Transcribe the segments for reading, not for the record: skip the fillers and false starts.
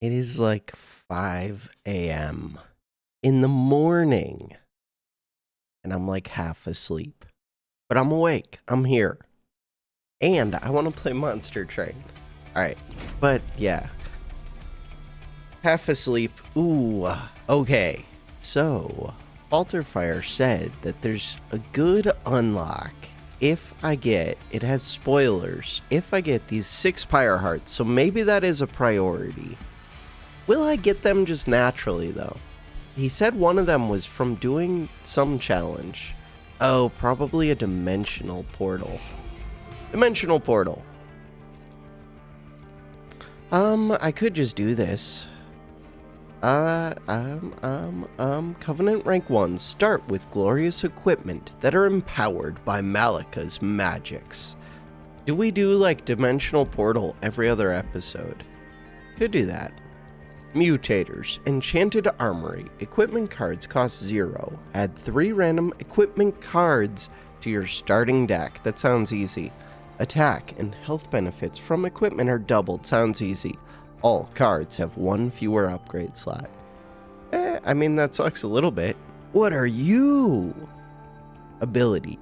It is like 5 a.m. in the morning, and I'm like half asleep. But I'm awake. I'm here. And I want to play Monster Train. Alright, but yeah. Half asleep. Ooh, okay. So, Falterfire said that there's a good unlock if I get, it has spoilers, if I get these 6 Pyre Hearts, so maybe that is a priority. Will I get them just naturally, though? He said one of them was from doing some challenge. Oh, probably a dimensional portal. Dimensional portal. I could just do this. Covenant rank 1 start with glorious equipment that are empowered by Malika's magics. Do we do like dimensional portal every other episode? Could do that. Mutators, enchanted armory, equipment cards cost 0. Add 3 random equipment cards to your starting deck. That sounds easy. Attack and health benefits from equipment are doubled. Sounds easy. All cards have 1 fewer upgrade slot. I mean, that sucks a little bit. What are you? Ability.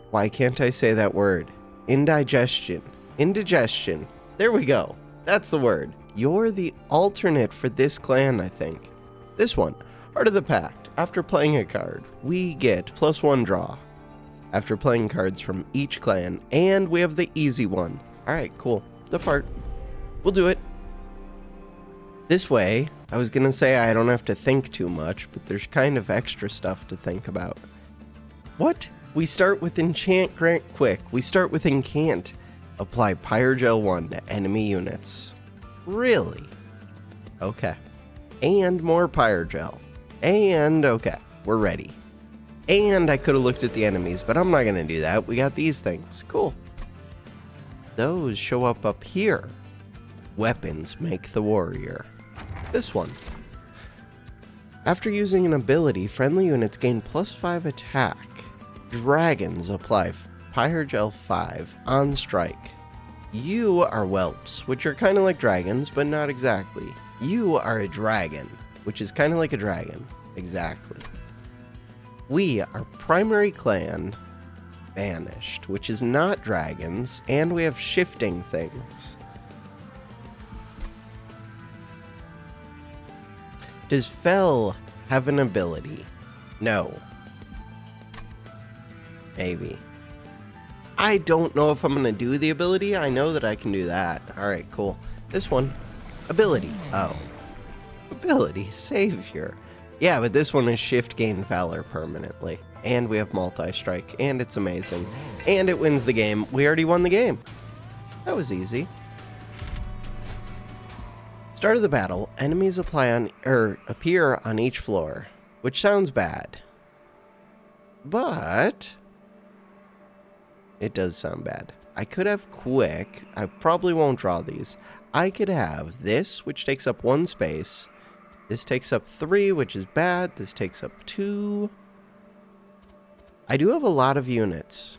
Why can't I say that word? Indigestion. Indigestion. There we go. That's the word. You're the alternate for this clan, I think. This one. Heart of the Pact. After playing a card, we get +1 draw. After playing cards from each clan, and we have the easy one. Alright, cool. Depart. We'll do it. This way, I was gonna say I don't have to think too much, but there's kind of extra stuff to think about. What? We start with Enchant Grant Quick. We start with Incant. Apply Pyrogel 1 to enemy units. Really? Okay. And more Pyrogel. And okay, we're ready. And I could have looked at the enemies, but I'm not gonna do that. We got these things. Cool. Those show up here. Weapons make the warrior. This one. After using an ability, friendly units gain +5 attack. Dragons apply Pyrogel 5 on strike. You are whelps, which are kind of like dragons, but not exactly. You are a dragon, which is kind of like a dragon. Exactly. We are primary clan banished, which is not dragons, and we have shifting things. Does Fel have an ability? No. Maybe. I don't know if I'm going to do the ability. I know that I can do that. Alright, cool. This one. Ability. Oh. Ability. Savior. Yeah, but this one is shift gain valor permanently. And we have multi-strike. And it's amazing. And it wins the game. We already won the game. That was easy. Start of the battle. Enemies appear on each floor. Which sounds bad. But it does sound bad. I could have quick. I probably won't draw these. I could have this, which takes up 1 space. This takes up 3, which is bad. This takes up 2. I do have a lot of units.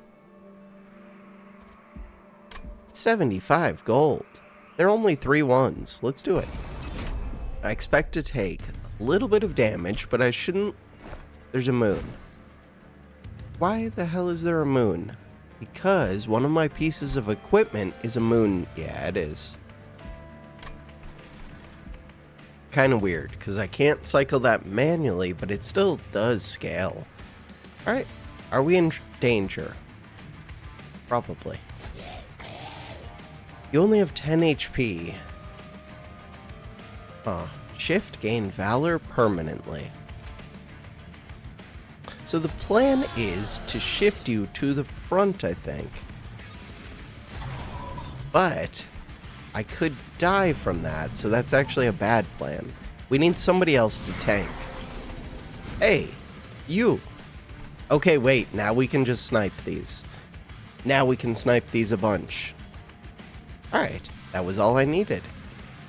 75 gold. There are only 3 ones. Let's do it. I expect to take a little bit of damage, but I shouldn't. There's a moon. Why the hell is there a moon? Because one of my pieces of equipment is a moon. Yeah, it is. Kind of weird, because I can't cycle that manually, but it still does scale. Alright, are we in danger? Probably. You only have 10 HP. Shift gain valor permanently. So the plan is to shift you to the front, I think. But I could die from that, so that's actually a bad plan. We need somebody else to tank. Hey, you. Okay, wait, now we can just snipe these. Now we can snipe these a bunch. Alright, that was all I needed.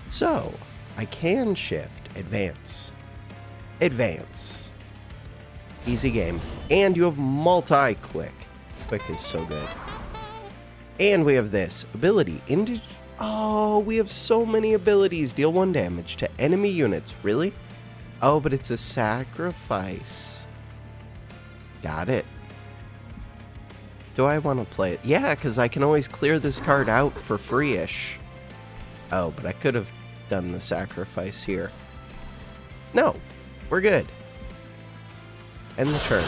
So, I can shift, advance. Advance. Easy game. And you have multi-quick. Quick is so good. And we have this ability. Oh, we have so many abilities. Deal 1 damage to enemy units. Really? Oh, but it's a sacrifice. Got it. Do I want to play it? Yeah, because I can always clear this card out for free-ish. Oh, but I could have done the sacrifice here. No, we're good. End the turn.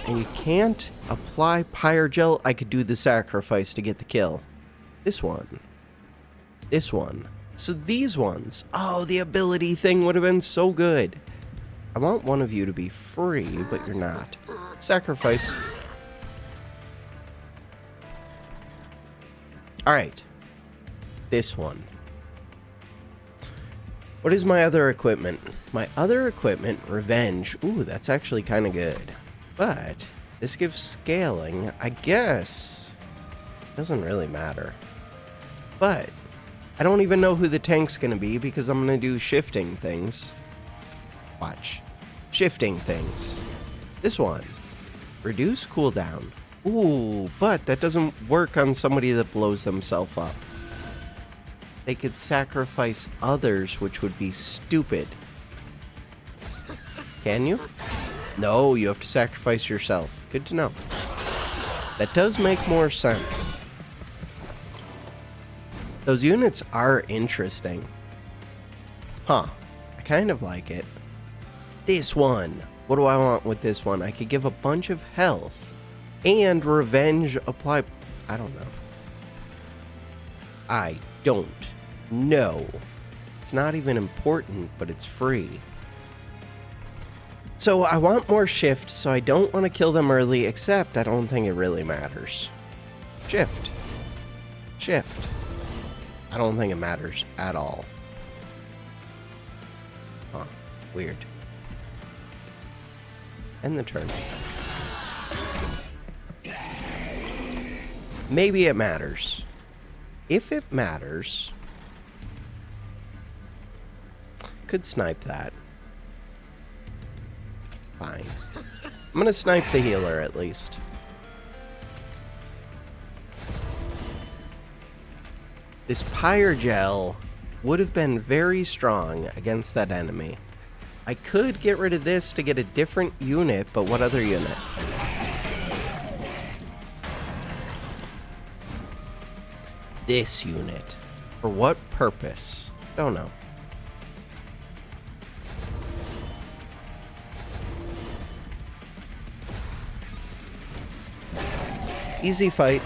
And you can't apply Pyre Gel. I could do the sacrifice to get the kill. This one. This one. So these ones. Oh, the ability thing would have been so good. I want one of you to be free, but you're not. Sacrifice. Alright. This one. What is my other equipment? My other equipment, Revenge. Ooh, that's actually kind of good. But this gives scaling. I guess doesn't really matter. But I don't even know who the tank's going to be because I'm going to do shifting things. Watch. Shifting things. This one. Reduce cooldown. Ooh, but that doesn't work on somebody that blows themselves up. They could sacrifice others, which would be stupid. Can you? No, you have to sacrifice yourself. Good to know. That does make more sense. Those units are interesting. Huh. I kind of like it. This one. What do I want with this one? I could give a bunch of health and revenge apply. I don't know. I don't know. It's not even important, but it's free. So I want more shift, so I don't want to kill them early, except I don't think it really matters. Shift. Shift. I don't think it matters at all. Huh. Weird. End the turn. Maybe it matters. If it matters, could snipe that. Fine. I'm gonna snipe the healer at least. This Pyre Gel would have been very strong against that enemy. I could get rid of this to get a different unit, but what other unit? This unit. For what purpose? Don't know. Easy fight.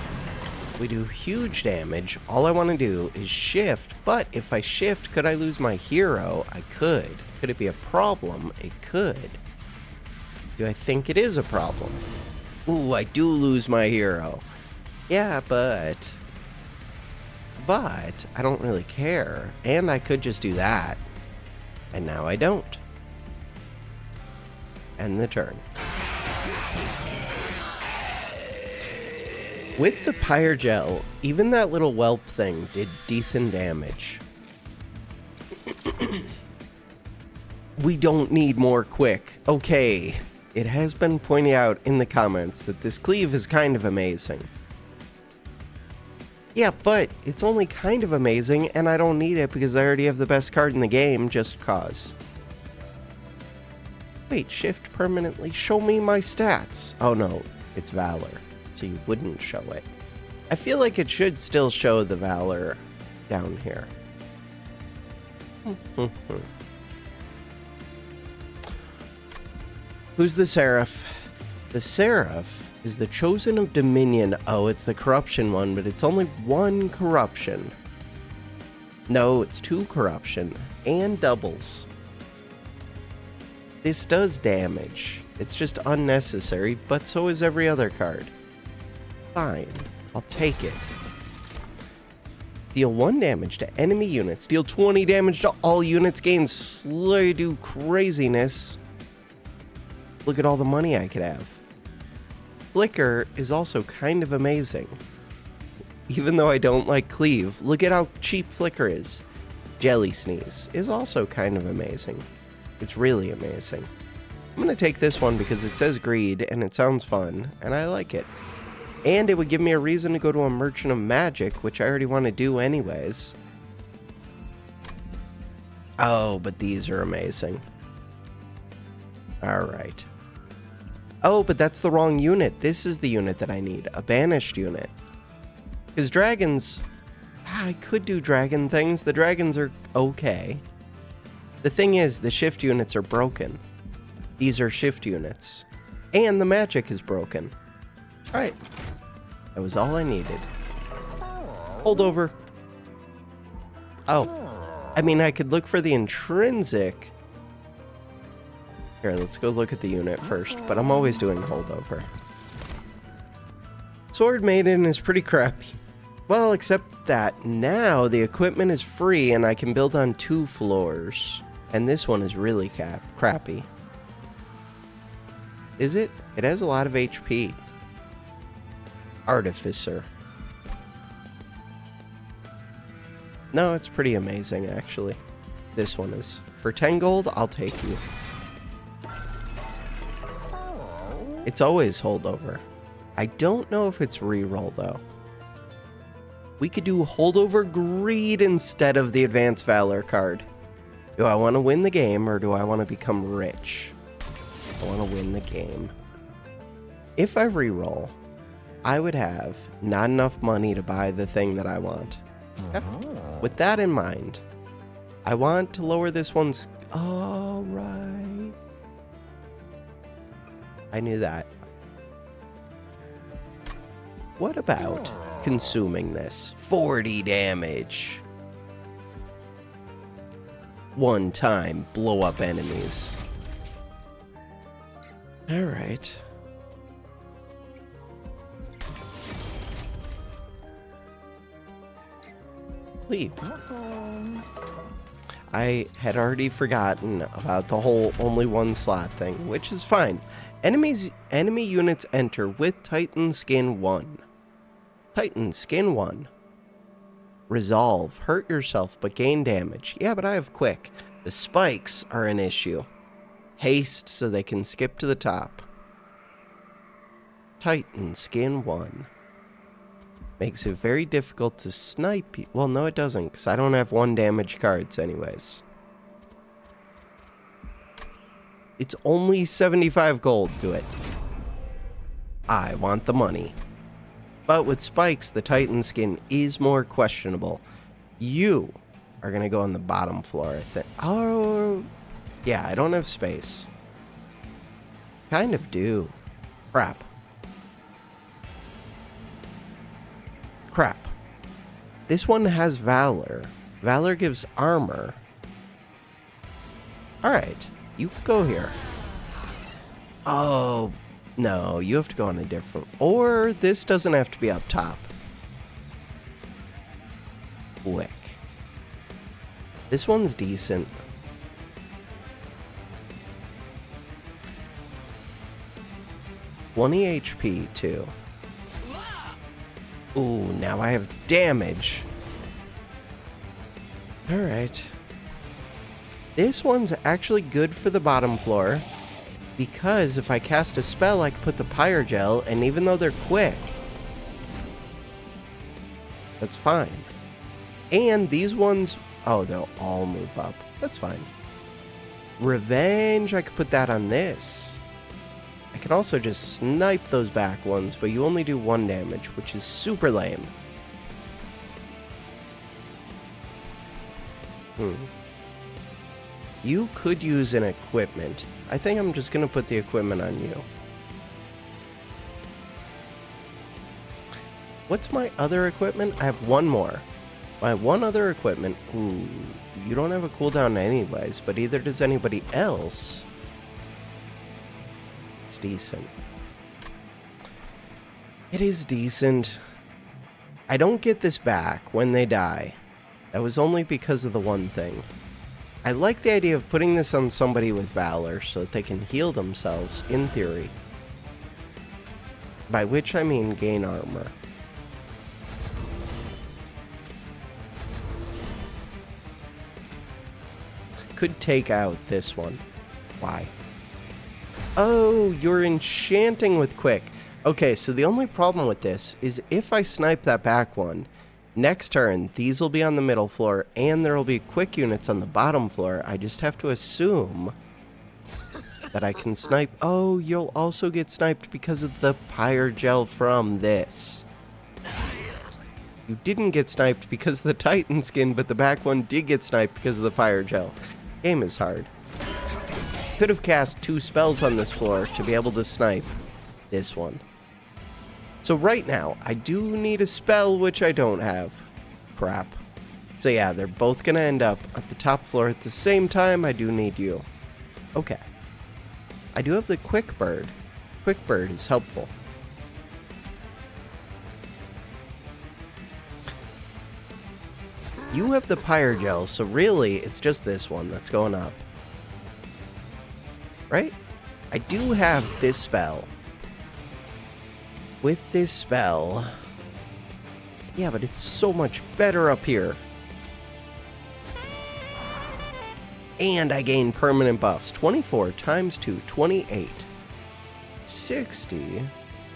We do huge damage. All I want to do is shift, but if I shift, could I lose my hero? I could. Could it be a problem? It could. Do I think it is a problem? Ooh, I do lose my hero. Yeah, but I don't really care. And I could just do that. And now I don't. End the turn. With the Pyre Gel, even that little whelp thing did decent damage. We don't need more quick. Okay, it has been pointed out in the comments that this cleave is kind of amazing. Yeah, but it's only kind of amazing, and I don't need it because I already have the best card in the game, just cause. Wait, shift permanently? Show me my stats. Oh no, it's Valor. So you wouldn't show it. I feel like it should still show the Valor down here. Who's the Seraph? The Seraph is the Chosen of Dominion. Oh, it's the corruption one, but it's only one corruption. No, it's 2 corruption and doubles. This does damage. It's just unnecessary, but so is every other card. Fine, I'll take it. Deal 1 damage to enemy units. Deal 20 damage to all units. Gain slay do craziness. Look at all the money I could have. Flicker is also kind of amazing. Even though I don't like cleave, look at how cheap Flicker is. Jelly Sneeze is also kind of amazing. It's really amazing. I'm going to take this one because it says greed and it sounds fun and I like it. And it would give me a reason to go to a Merchant of Magic, which I already want to do anyways. Oh, but these are amazing. Alright. Oh, but that's the wrong unit. This is the unit that I need. A banished unit. Because dragons... I could do dragon things. The dragons are okay. The thing is, the shift units are broken. These are shift units. And the magic is broken. Alright. That was all I needed. Hold over. Oh. I mean, I could look for the intrinsic. Here, let's go look at the unit first, but I'm always doing holdover. Sword Maiden is pretty crappy. Well, except that now the equipment is free and I can build on 2 floors. And this one is really crappy. Is it? It has a lot of HP. Artificer. No, it's pretty amazing, actually. This one is. For 10 gold, I'll take you. It's always holdover. I don't know if it's reroll, though. We could do holdover greed instead of the advanced valor card. Do I want to win the game or do I want to become rich? I want to win the game. If I reroll, I would have not enough money to buy the thing that I want. Okay. With that in mind, I want to lower this one's... All right. I knew that. What about consuming this? 40 damage. One time, blow up enemies. Alright. Leave. I had already forgotten about the whole only 1 slot thing, which is fine. Enemy units enter with Titan Skin 1. Titan Skin 1. Resolve. Hurt yourself, but gain damage. Yeah, but I have quick. The spikes are an issue. Haste so they can skip to the top. Titan Skin 1. Makes it very difficult to snipe. Well, no, it doesn't, because I don't have 1 damage cards anyways. It's only 75 gold to it. I want the money. But with spikes, the Titan skin is more questionable. You are going to go on the bottom floor, I think. Oh, yeah, I don't have space. Kind of do. Crap. Crap. This one has Valor. Valor gives armor. Alright, you go here. Oh, no, you have to go on a different... Or this doesn't have to be up top. Quick. This one's decent. $20 HP, too. Ooh, now I have damage. Alright. This one's actually good for the bottom floor, because if I cast a spell, I can put the Pyrogel, and even though they're quick, that's fine. And these ones, oh, they'll all move up. That's fine. Revenge, I could put that on this. I can also just snipe those back ones, but you only do 1 damage, which is super lame. You could use an equipment. I think I'm just going to put the equipment on you. What's my other equipment? I have 1 more. My 1 other equipment... Ooh, you don't have a cooldown anyways, but either does anybody else. It's decent. It is decent. I don't get this back when they die. That was only because of the one thing. I like the idea of putting this on somebody with Valor so that they can heal themselves, in theory. By which I mean gain armor. Could take out this one. Why? Oh, you're enchanting with quick. Okay, so the only problem with this is if I snipe that back one, next turn, these will be on the middle floor, and there will be quick units on the bottom floor. I just have to assume that I can snipe. Oh, you'll also get sniped because of the pyre gel from this. You didn't get sniped because of the Titan skin, but the back one did get sniped because of the pyre gel. Game is hard. Could have cast 2 spells on this floor to be able to snipe this one. So right now, I do need a spell, which I don't have. Crap. So yeah, they're both gonna end up at the top floor at the same time. I do need you. Okay. I do have the Quick Bird. Quick Bird is helpful. You have the pyre gel, so really, it's just this one that's going up. Right? I do have this spell. With this spell... Yeah, but it's so much better up here. And I gain permanent buffs. 24 times 2, 28. 60.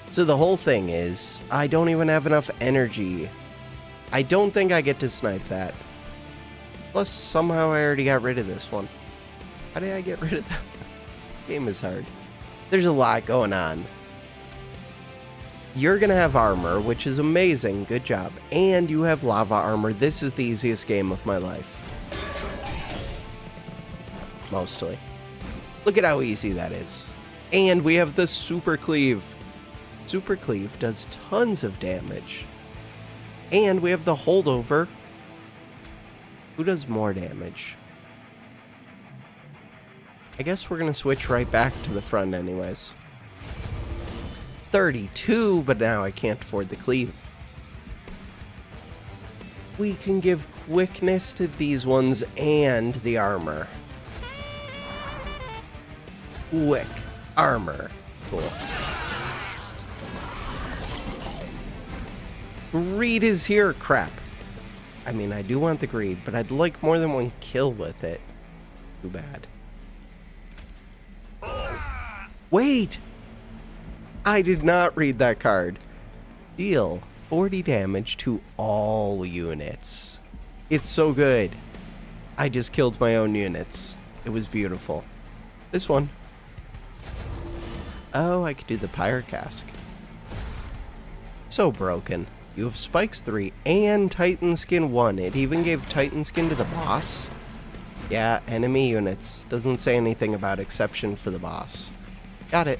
So the whole thing is, I don't even have enough energy. I don't think I get to snipe that. Plus, somehow I already got rid of this one. How did I get rid of that? Game is hard. There's a lot going on. You're gonna have armor, which is amazing. Good job. And you have lava armor. This is the easiest game of my life. Mostly. Look at how easy that is. And we have the Super Cleave. Super Cleave does tons of damage. And we have the Holdover. Who does more damage? I guess we're going to switch right back to the front anyways. 32, but now I can't afford the Cleave. We can give quickness to these ones and the armor. Quick armor. Cool. Greed is here. Crap. I mean, I do want the greed, but I'd like more than one kill with it. Too bad. Wait! I did not read that card. Deal 40 damage to all units. It's so good. I just killed my own units. It was beautiful. This one. Oh, I could do the Pyre Cask. So broken. You have Spikes 3 and Titan Skin 1. It even gave Titan Skin to the boss. Yeah, enemy units. Doesn't say anything about exception for the boss. Got it.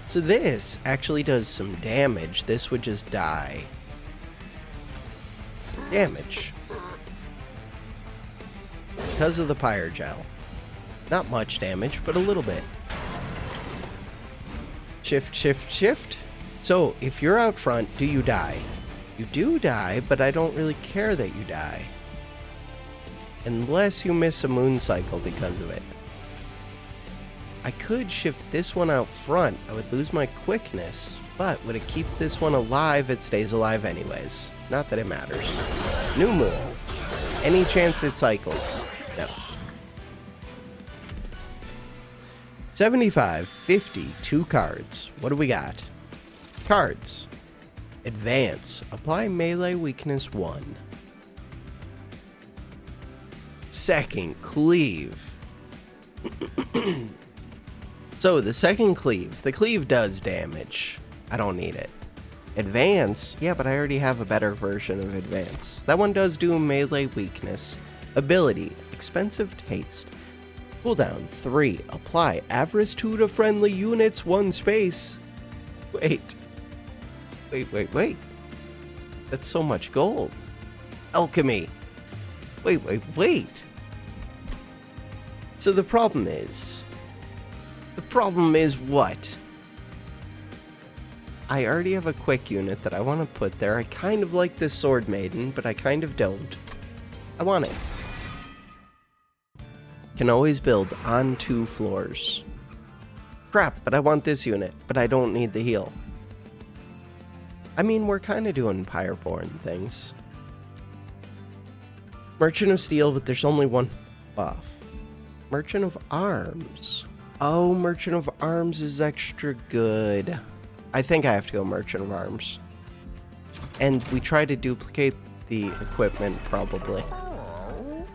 So this actually does some damage. This would just die. Damage. Because of the Pyre Gel. Not much damage, but a little bit. Shift, shift, shift. So, if you're out front, do you die? You do die, but I don't really care that you die. Unless you miss a moon cycle because of it. I could shift this one out front. I would lose my quickness. But would it keep this one alive? It stays alive anyways. Not that it matters. New moon. Any chance it cycles? No. 75, 50, 2 cards. What do we got? Cards. Advance. Apply melee weakness 1. Second, cleave. So, the second cleave. The cleave does damage. I don't need it. Advance. Yeah, but I already have a better version of advance. That one does do melee weakness. Ability. Expensive taste. Cooldown 3. Apply avarice 2 to friendly units 1 space. Wait. Wait. That's so much gold. Alchemy. Wait. So the problem is what? I already have a quick unit that I want to put there. I kind of like this Sword Maiden, but I kind of don't. I want it. Can always build on 2 floors. Crap, but I want this unit, but I don't need the heal. I mean, we're kind of doing Pyreborn things. Merchant of Steel, but there's only one. buff. Merchant of Arms. Oh, Merchant of Arms is extra good. I think I have to go Merchant of Arms. And we try to duplicate the equipment, probably.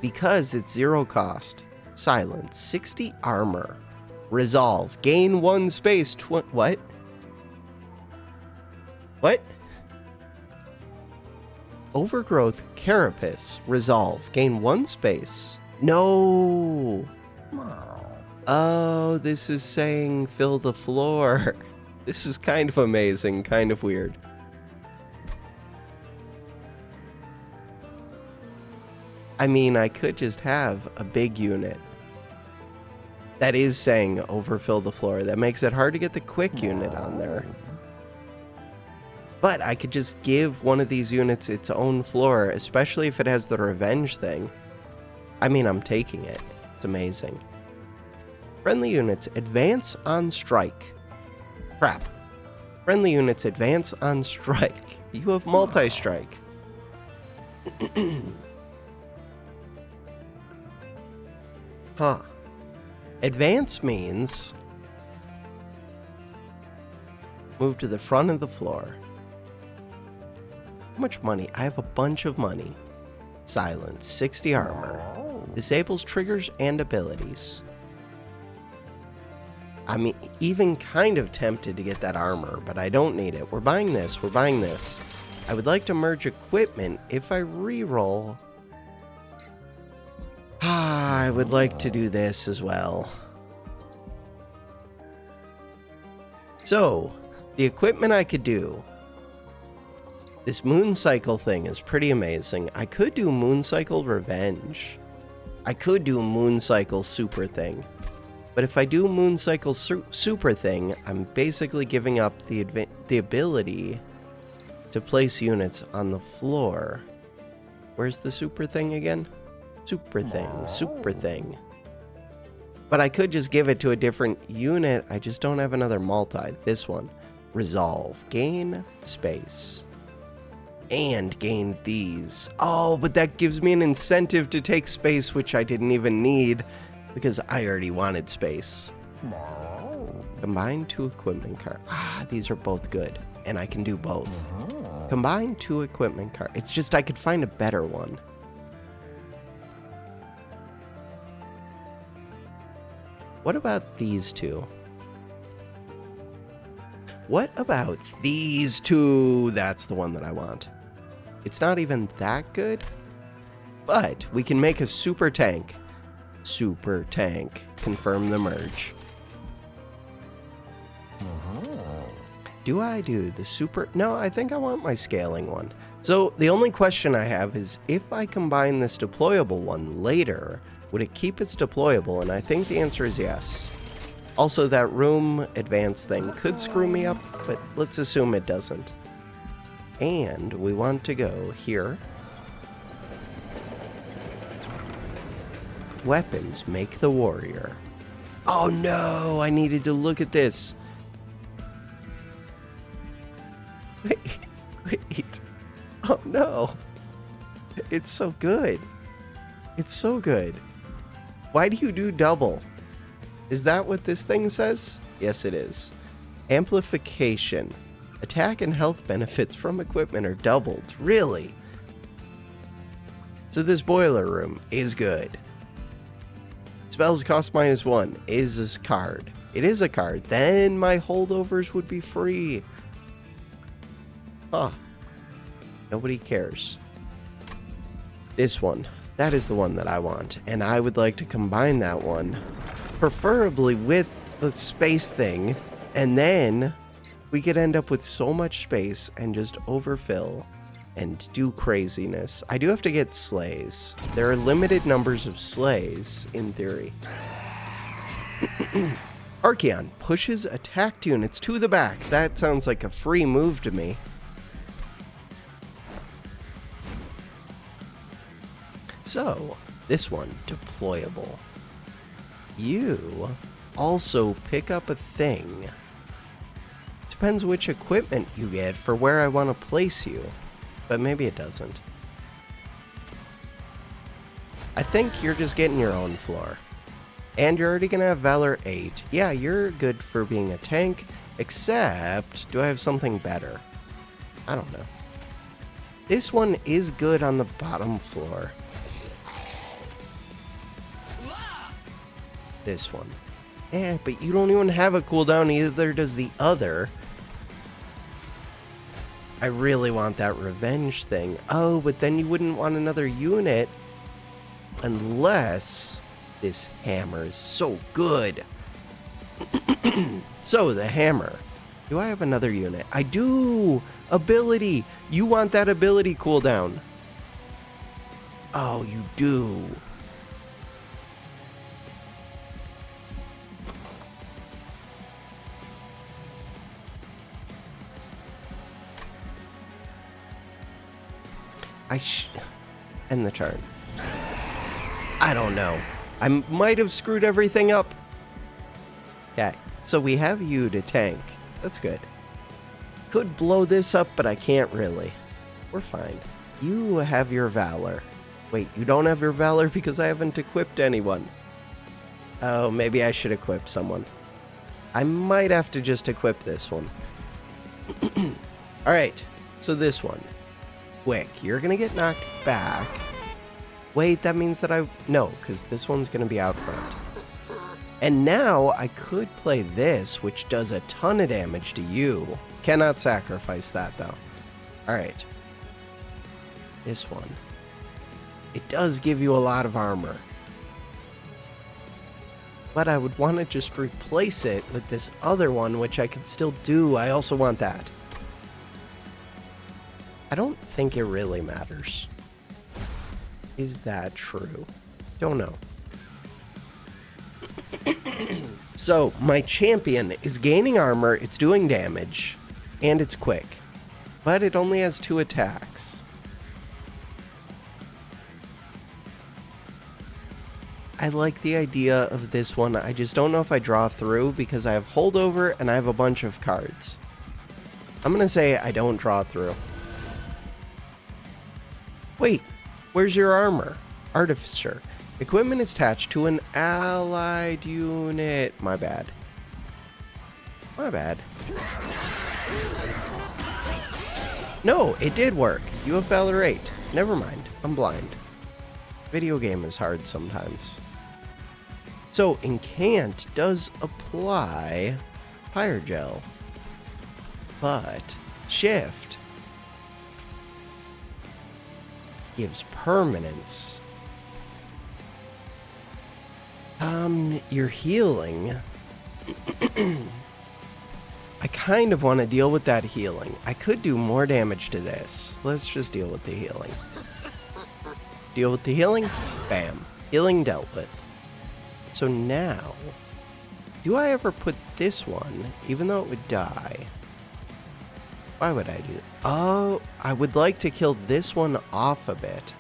Because it's 0 cost. Silence. 60 armor. Resolve. Gain 1 space. What? What? Overgrowth Carapace. Resolve. Gain 1 space. No. Oh, this is saying fill the floor. This is kind of amazing, kind of weird. I mean, I could just have a big unit that is saying overfill the floor. That makes it hard to get the quick unit on there. But I could just give one of these units its own floor, especially if it has the revenge thing. I mean, I'm taking it. It's amazing. Friendly units advance on strike. Crap. Friendly units advance on strike. You have multi-strike. Huh. Advance means move to the front of the floor. How much money? I have a bunch of money. Silence. 60 armor. Disables triggers and abilities. I'm even kind of tempted to get that armor, but I don't need it. We're buying this. We're buying this. I would like to merge equipment if I reroll. I would like to do this as well. So, the equipment I could do. This moon cycle thing is pretty amazing. I could do moon cycle revenge. I could do moon cycle super thing. But if I do moon cycle super thing, I'm basically giving up the ability to place units on the floor. Where's the super thing again? Super thing. But I could just give it to a different unit. I just don't have another multi. This one. Resolve. Gain space. And gain these. Oh, but that gives me an incentive to take space, which I didn't even need because I already wanted space. Combine 2 equipment cards. Ah, these are both good. And I can do both. Combine 2 equipment cards. It's just I could find a better one. What about these 2? What about these 2? That's the one that I want. It's not even that good, but we can make a super tank. Super tank. Confirm the merge. Do I do the super? No, I think I want my scaling one. So the only question I have is if I combine this deployable one later, would it keep its deployable? And I think the answer is yes. Also, that room advance thing could screw me up, but let's assume it doesn't. And we want to go here. Weapons make the warrior. Oh no, I needed to look at this. Wait. Oh no. It's so good. It's so good. Why do you do double? Is that what this thing says? Yes, it is. Amplification. Attack and health benefits from equipment are doubled. Really? So this boiler room is good. Spells cost -1 is a card. It is a card. Then my holdovers would be free. Huh. Nobody cares. This one. That is the one that I want. And I would like to combine that one. Preferably with the space thing. And then we could end up with so much space and just overfill and do craziness. I do have to get sleighs. There are limited numbers of sleighs, in theory. Archeon pushes attacked units to the back. That sounds like a free move to me. So, this one, deployable. You also pick up a thing. Depends which equipment you get for where I want to place you. But maybe it doesn't. I think you're just getting your own floor. And you're already gonna have Valor 8. Yeah, you're good for being a tank, except, do I have something better? I don't know. This one is good on the bottom floor. This one. But you don't even have a cooldown, either does the other. I really want that revenge thing. Oh, but then you wouldn't want another unit unless this hammer is so good. So, the hammer. Do I have another unit? I do! Ability! You want that ability cooldown. Oh, you do. End the turn. I don't know. I might have screwed everything up. Okay, so we have you to tank. That's good. Could blow this up, but I can't really. We're fine. You have your Valor. Wait, you don't have your Valor because I haven't equipped anyone. Oh, maybe I should equip someone. I might have to just equip this one. Alright, so this one. Quick, you're gonna get knocked back. Wait, that means that no, because this one's gonna be out front. And now I could play this, which does a ton of damage to you. Cannot sacrifice that, though. Alright. This one. It does give you a lot of armor. But I would want to just replace it with this other one, which I could still do. I also want that. I don't think it really matters. Is that true? Don't know. So, my champion is gaining armor, it's doing damage, and it's quick. But it only has 2 attacks. I like the idea of this one. I just don't know if I draw through because I have holdover and I have a bunch of cards. I'm gonna say I don't draw through. Wait, where's your armor? Artificer. Equipment is attached to an allied unit. My bad. My bad. No, it did work. You have Valor 8. Never mind. I'm blind. Video game is hard sometimes. So, Incant does apply Fire Gel. But, Shift gives permanence. You're healing. I kind of want to deal with that healing. I could do more damage to this. Let's just deal with the healing. Deal with the healing. Bam. Healing dealt with. So now, do I ever put this one, even though it would die? Why would I do that? Oh, I would like to kill this one off a bit.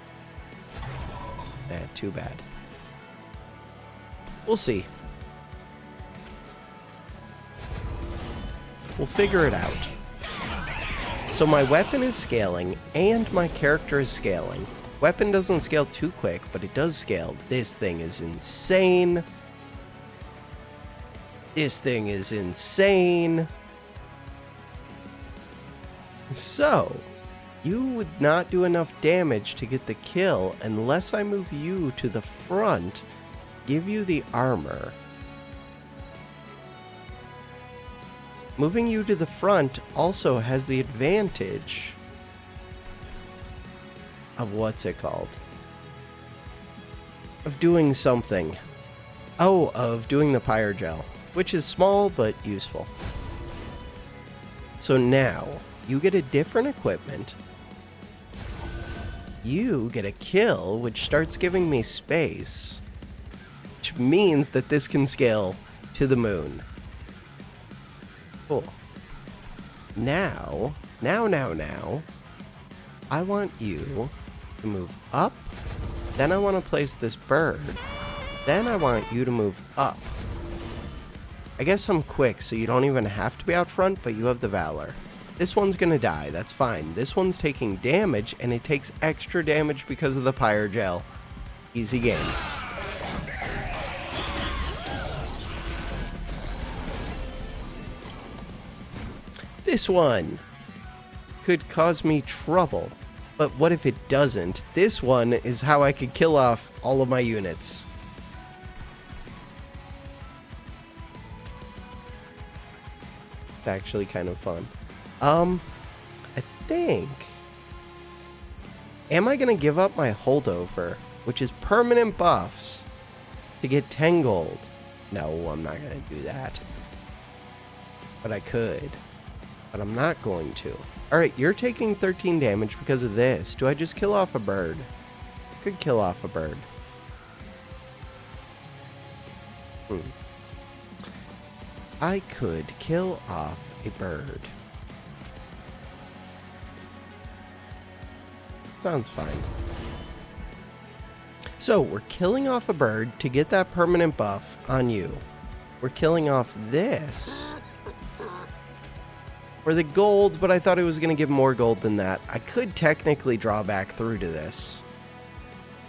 Too bad. We'll see. We'll figure it out. So my weapon is scaling, and my character is scaling. Weapon doesn't scale too quick, but it does scale. This thing is insane. This thing is insane. So, you would not do enough damage to get the kill unless I move you to the front, give you the armor. Moving you to the front also has the advantage of what's it called? Of doing something. Oh, of doing the Pyre Gel, which is small but useful. So now, you get a different equipment. You get a kill, which starts giving me space, which means that this can scale to the moon. Cool. Now, I want you to move up. Then I want to place this bird. Then I want you to move up. I guess I'm quick, so you don't even have to be out front, but you have the Valor. This one's gonna die, that's fine. This one's taking damage, and it takes extra damage because of the Pyre Gel. Easy game. This one could cause me trouble, but what if it doesn't? This one is how I could kill off all of my units. It's actually kind of fun. I think... Am I going to give up my holdover, which is permanent buffs, to get 10 gold? No, I'm not going to do that. But I could. But I'm not going to. Alright, you're taking 13 damage because of this. Do I just kill off a bird? Could kill off a bird. I could kill off a bird. Sounds fine. So, we're killing off a bird to get that permanent buff on you. We're killing off this for the gold, but I thought it was going to give more gold than that. I could technically draw back through to this.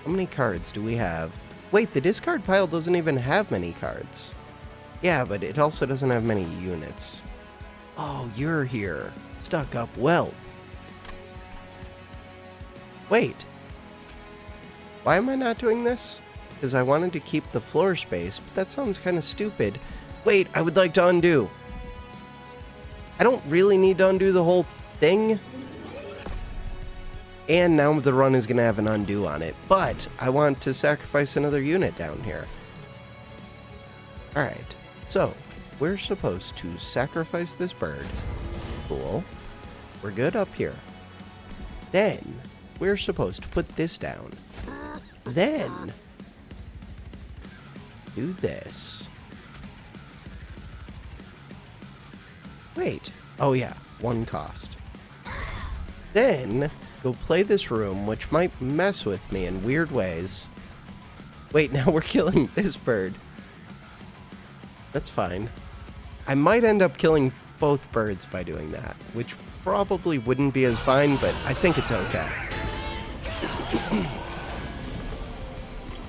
How many cards do we have? Wait, the discard pile doesn't even have many cards. Yeah, but it also doesn't have many units. Oh, you're here. Stuck up well. Wait. Why am I not doing this? Because I wanted to keep the floor space, but that sounds kind of stupid. Wait, I would like to undo. I don't really need to undo the whole thing. And now the run is going to have an undo on it. But I want to sacrifice another unit down here. Alright, so we're supposed to sacrifice this bird. Cool. We're good up here. Then we're supposed to put this down. Then do this. Wait. Oh yeah, 1 cost. Then go play this room, which might mess with me in weird ways. Wait, now we're killing this bird. That's fine. I might end up killing both birds by doing that, which probably wouldn't be as fine, but I think it's okay.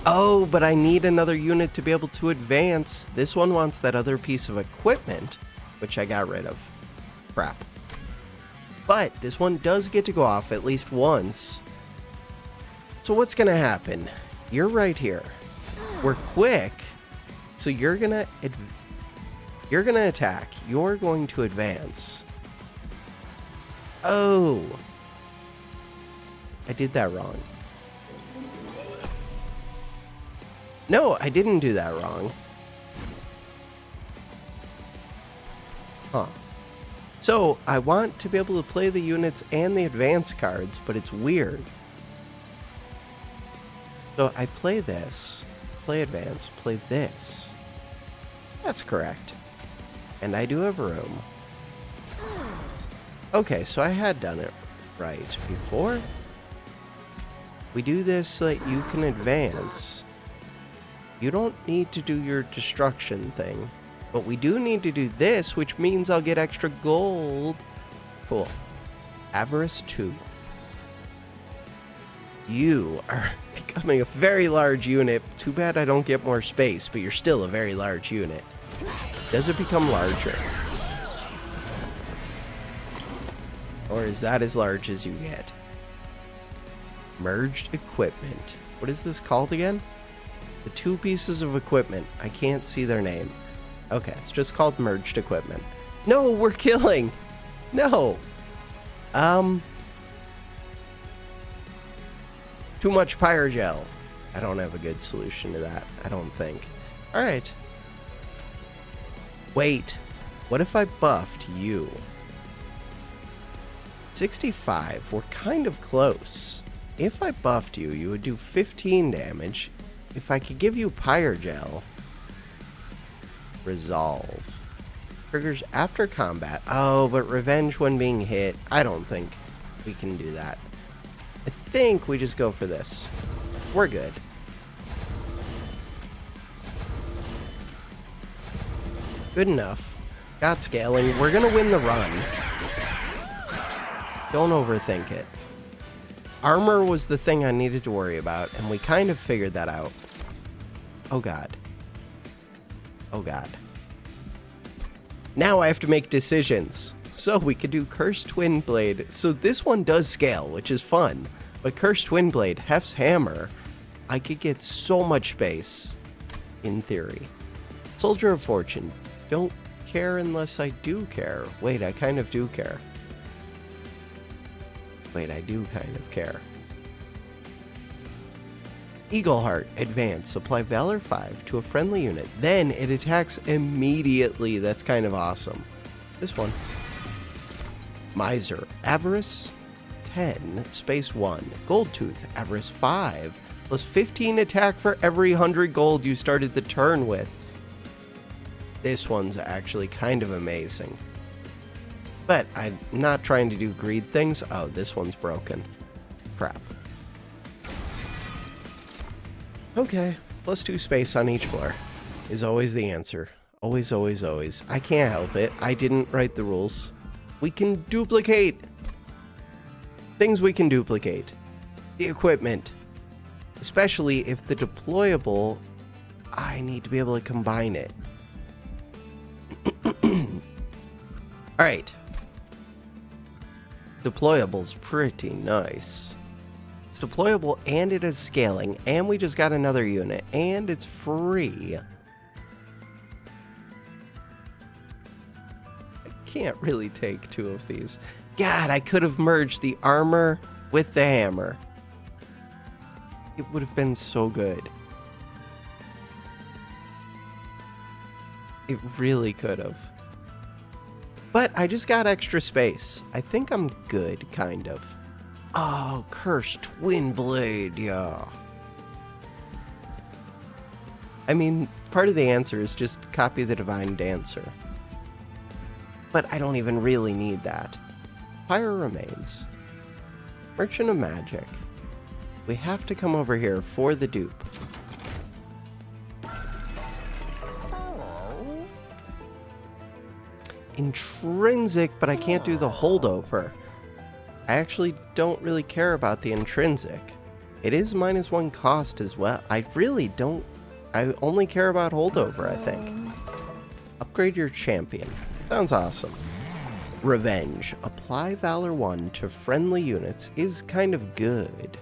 Oh, but I need another unit to be able to advance. This one wants that other piece of equipment, which I got rid of. Crap. But this one does get to go off at least once. So what's going to happen? You're right here. We're quick. So you're going to attack. You're going to advance. Oh. I did that wrong. No, I didn't do that wrong. Huh. So, I want to be able to play the units and the advance cards, but it's weird. So, I play this, play advance, play this. That's correct. And I do have room. Okay, so I had done it right before. We do this so that you can advance. You don't need to do your destruction thing. But we do need to do this, which means I'll get extra gold. Cool. Avarice 2. You are becoming a very large unit. Too bad I don't get more space, but you're still a very large unit. Does it become larger? Or is that as large as you get? Merged equipment. What is this called again? The 2 pieces of equipment. I can't see their name. Okay, it's just called merged equipment. No, we're killing! No! Too much pyrogel. I don't have a good solution to that, I don't think. Alright. Wait. What if I buffed you? 65. We're kind of close. If I buffed you, you would do 15 damage. If I could give you pyrogel... Resolve. Triggers after combat. Oh, but revenge when being hit. I don't think we can do that. I think we just go for this. We're good. Good enough. Got scaling. We're gonna win the run. Don't overthink it. Armor was the thing I needed to worry about, and we kind of figured that out. Oh god. Oh god. Now I have to make decisions. So we could do Cursed Twin Blade. So this one does scale, which is fun. But Cursed Twin Blade, Hef's Hammer, I could get so much space, in theory. Soldier of Fortune. Don't care unless I do care. Wait, I kind of do care. Wait, I do kind of care. Eagleheart, advance. Apply Valor 5 to a friendly unit. Then it attacks immediately. That's kind of awesome. This one. Miser, Avarice 10, space 1. Goldtooth, Avarice 5, plus 15 attack for every 100 gold you started the turn with. This one's actually kind of amazing. But I'm not trying to do greed things. Oh, this one's broken. Crap. Okay, plus 2 space on each floor is always the answer. Always, always, always. I can't help it. I didn't write the rules. We can duplicate. Things we can duplicate. The equipment. Especially if the deployable, I need to be able to combine it. Alright. Deployable's pretty nice. It's deployable and it is scaling, and we just got another unit, and it's free. I can't really take 2 of these. God, I could have merged the armor with the hammer. It would have been so good. It really could have. But I just got extra space. I think I'm good, kind of. Oh, Cursed Twin Blade, yeah. I mean, part of the answer is just copy the Divine Dancer. But I don't even really need that. Fire Remains. Merchant of Magic. We have to come over here for the dupe. Intrinsic, but I can't do the holdover. I actually don't really care about the intrinsic. It is -1 cost as well. I really don't. I only care about holdover, I think. Upgrade your champion. Sounds awesome. Revenge. Apply Valor 1 to friendly units is kind of good.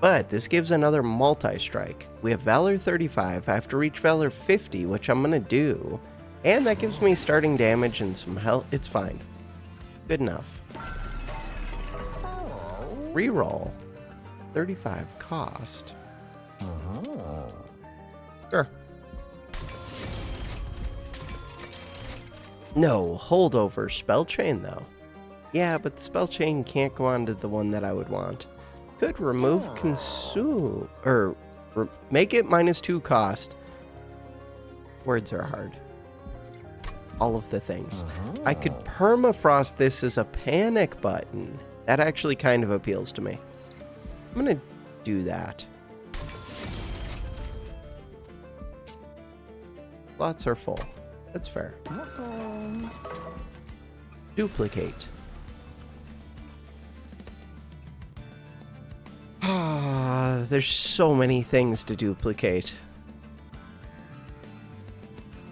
But this gives another multi-strike. We have Valor 35. I have to reach Valor 50, which I'm going to do. And that gives me starting damage and some health. It's fine. Good enough. Reroll. 35 cost. Sure. No, holdover spell chain though. Yeah, but the spell chain can't go on to the one that I would want. Could remove consume, or make it -2 cost. Words are hard. All of the things. I could permafrost this as a panic button. That actually kind of appeals to me. I'm gonna do that. Slots are full. That's fair. Duplicate. Ah, there's so many things to duplicate.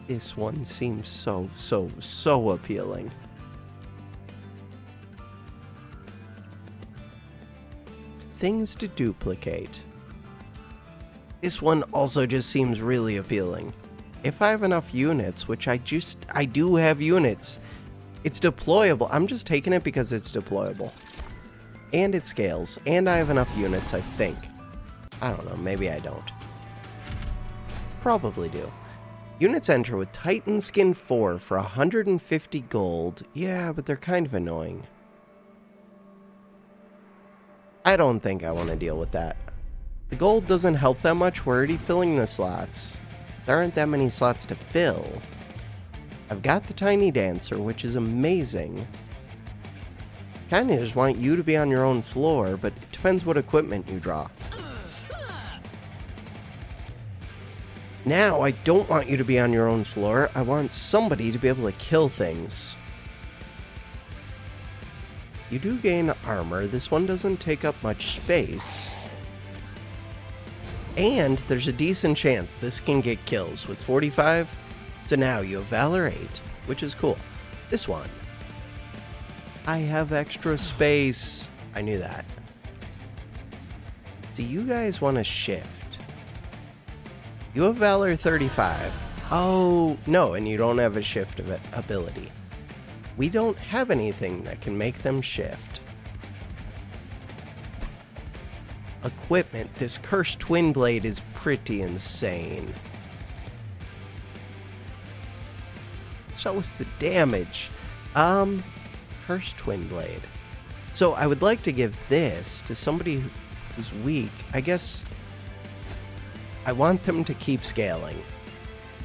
This one seems so appealing. Things to duplicate. This one also just seems really appealing. If I have enough units, which I do have units, it's deployable. I'm just taking it because it's deployable. And it scales. And I have enough units, I think. I don't know, maybe I don't. Probably do. Units enter with Titan Skin 4 for 150 gold. Yeah, but they're kind of annoying. I don't think I want to deal with that. The gold doesn't help that much. We're already filling the slots. There aren't that many slots to fill. I've got the Tiny Dancer, which is amazing. Kinda just want you to be on your own floor, but it depends what equipment you draw. Now, I don't want you to be on your own floor. I want somebody to be able to kill things. You do gain armor. This one doesn't take up much space. And there's a decent chance this can get kills with 45. So now you have Valor 8, which is cool. This one. I have extra space. I knew that. Do you guys want to shift? You have Valor 35. Oh, no, and you don't have a shift ability. We don't have anything that can make them shift. Equipment. This cursed twin blade is pretty insane. Show us the damage. Cursed twin blade. So I would like to give this to somebody who's weak. I guess I want them to keep scaling.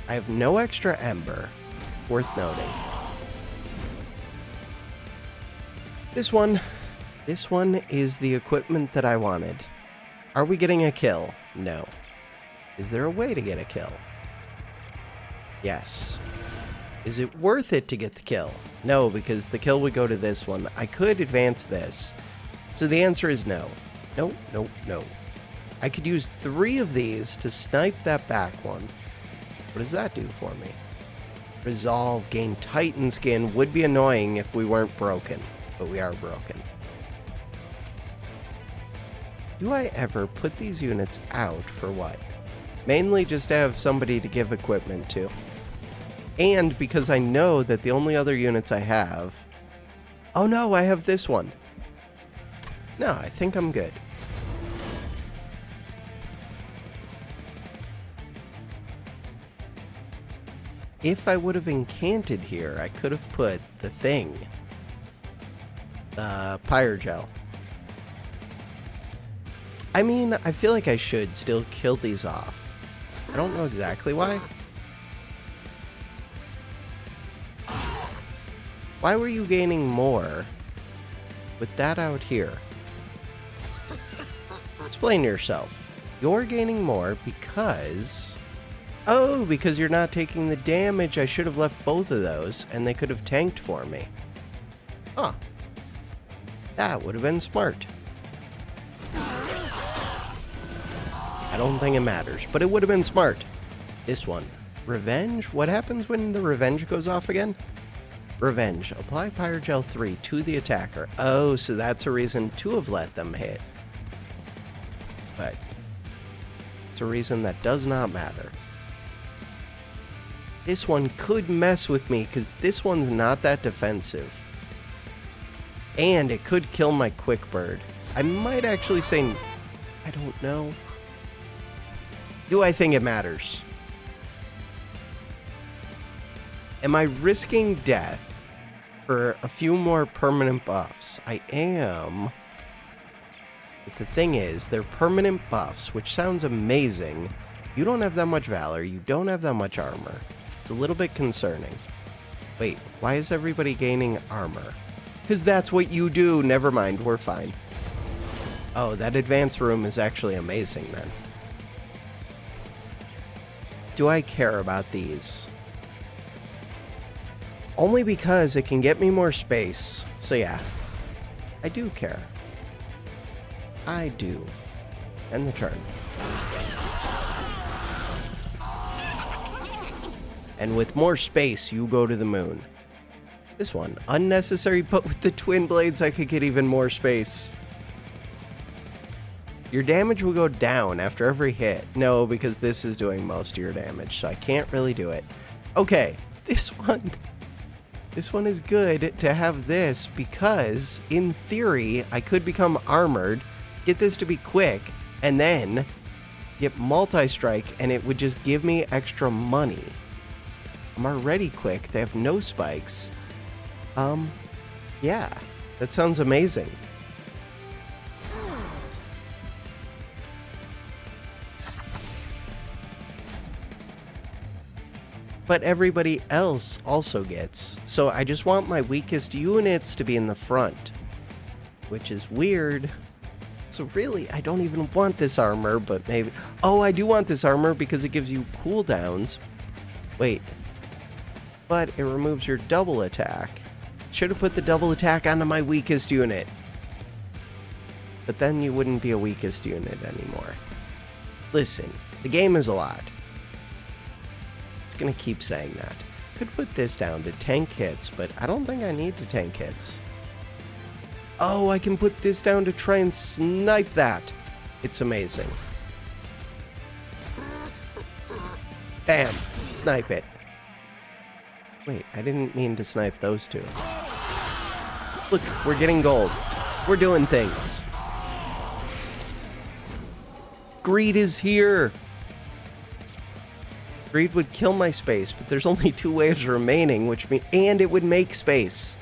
I have no extra ember. Worth noting. This one is the equipment that I wanted. Are we getting a kill? No. Is there a way to get a kill? Yes. Is it worth it to get the kill? No, because the kill would go to this one. I could advance this. So the answer is no. No, no, no. I could use 3 of these to snipe that back one. What does that do for me? Resolve, gain Titan skin would be annoying if we weren't broken. But we are broken. Do I ever put these units out for what? Mainly just to have somebody to give equipment to. And because I know that the only other units I have... Oh no, I have this one. No, I think I'm good. If I would have encanted here, I could have put the thing. Pyrogel. I mean, I feel like I should still kill these off. I don't know exactly why. Why were you gaining more with that out here? Explain yourself. You're gaining more because... Oh, because you're not taking the damage. I should have left both of those, and they could have tanked for me. Huh. That would have been smart. I don't think it matters, but it would have been smart. This one. Revenge? What happens when the revenge goes off again? Revenge. Apply Pyrogel 3 to the attacker. Oh, so that's a reason to have let them hit. But it's a reason that does not matter. This one could mess with me because this one's not that defensive. And it could kill my quick bird. I might actually say... I don't know. Do I think it matters? Am I risking death for a few more permanent buffs? I am. But the thing is, they're permanent buffs, which sounds amazing. You don't have that much valor. You don't have that much armor. It's a little bit concerning. Wait, why is everybody gaining armor? Because that's what you do. Never mind, we're fine. Oh, that advanced room is actually amazing then. Do I care about these? Only because it can get me more space. So yeah, I do care. I do. End the turn. And with more space, you go to the moon. This one, unnecessary, but with the twin blades, I could get even more space. Your damage will go down after every hit. No, because this is doing most of your damage, so I can't really do it. Okay, this one is good to have this because, in theory, I could become armored, get this to be quick, and then get multi-strike, and it would just give me extra money. I'm already quick. They have no spikes. Yeah, that sounds amazing. But everybody else also gets. So I just want my weakest units to be in the front, which is weird. So really, I don't even want this armor, but maybe... Oh, I do want this armor because it gives you cooldowns. Wait. But it removes your double attack. Should have put the double attack onto my weakest unit. But then you wouldn't be a weakest unit anymore. Listen, the game is a lot. It's gonna keep saying that. Could put this down to tank hits, but I don't think I need to tank hits. Oh, I can put this down to try and snipe that. It's amazing. Bam! Snipe it. Wait, I didn't mean to snipe those two. Look, we're getting gold. We're doing things. Greed is here. Greed would kill my space, but there's only 2 waves remaining, which means... And it would make space.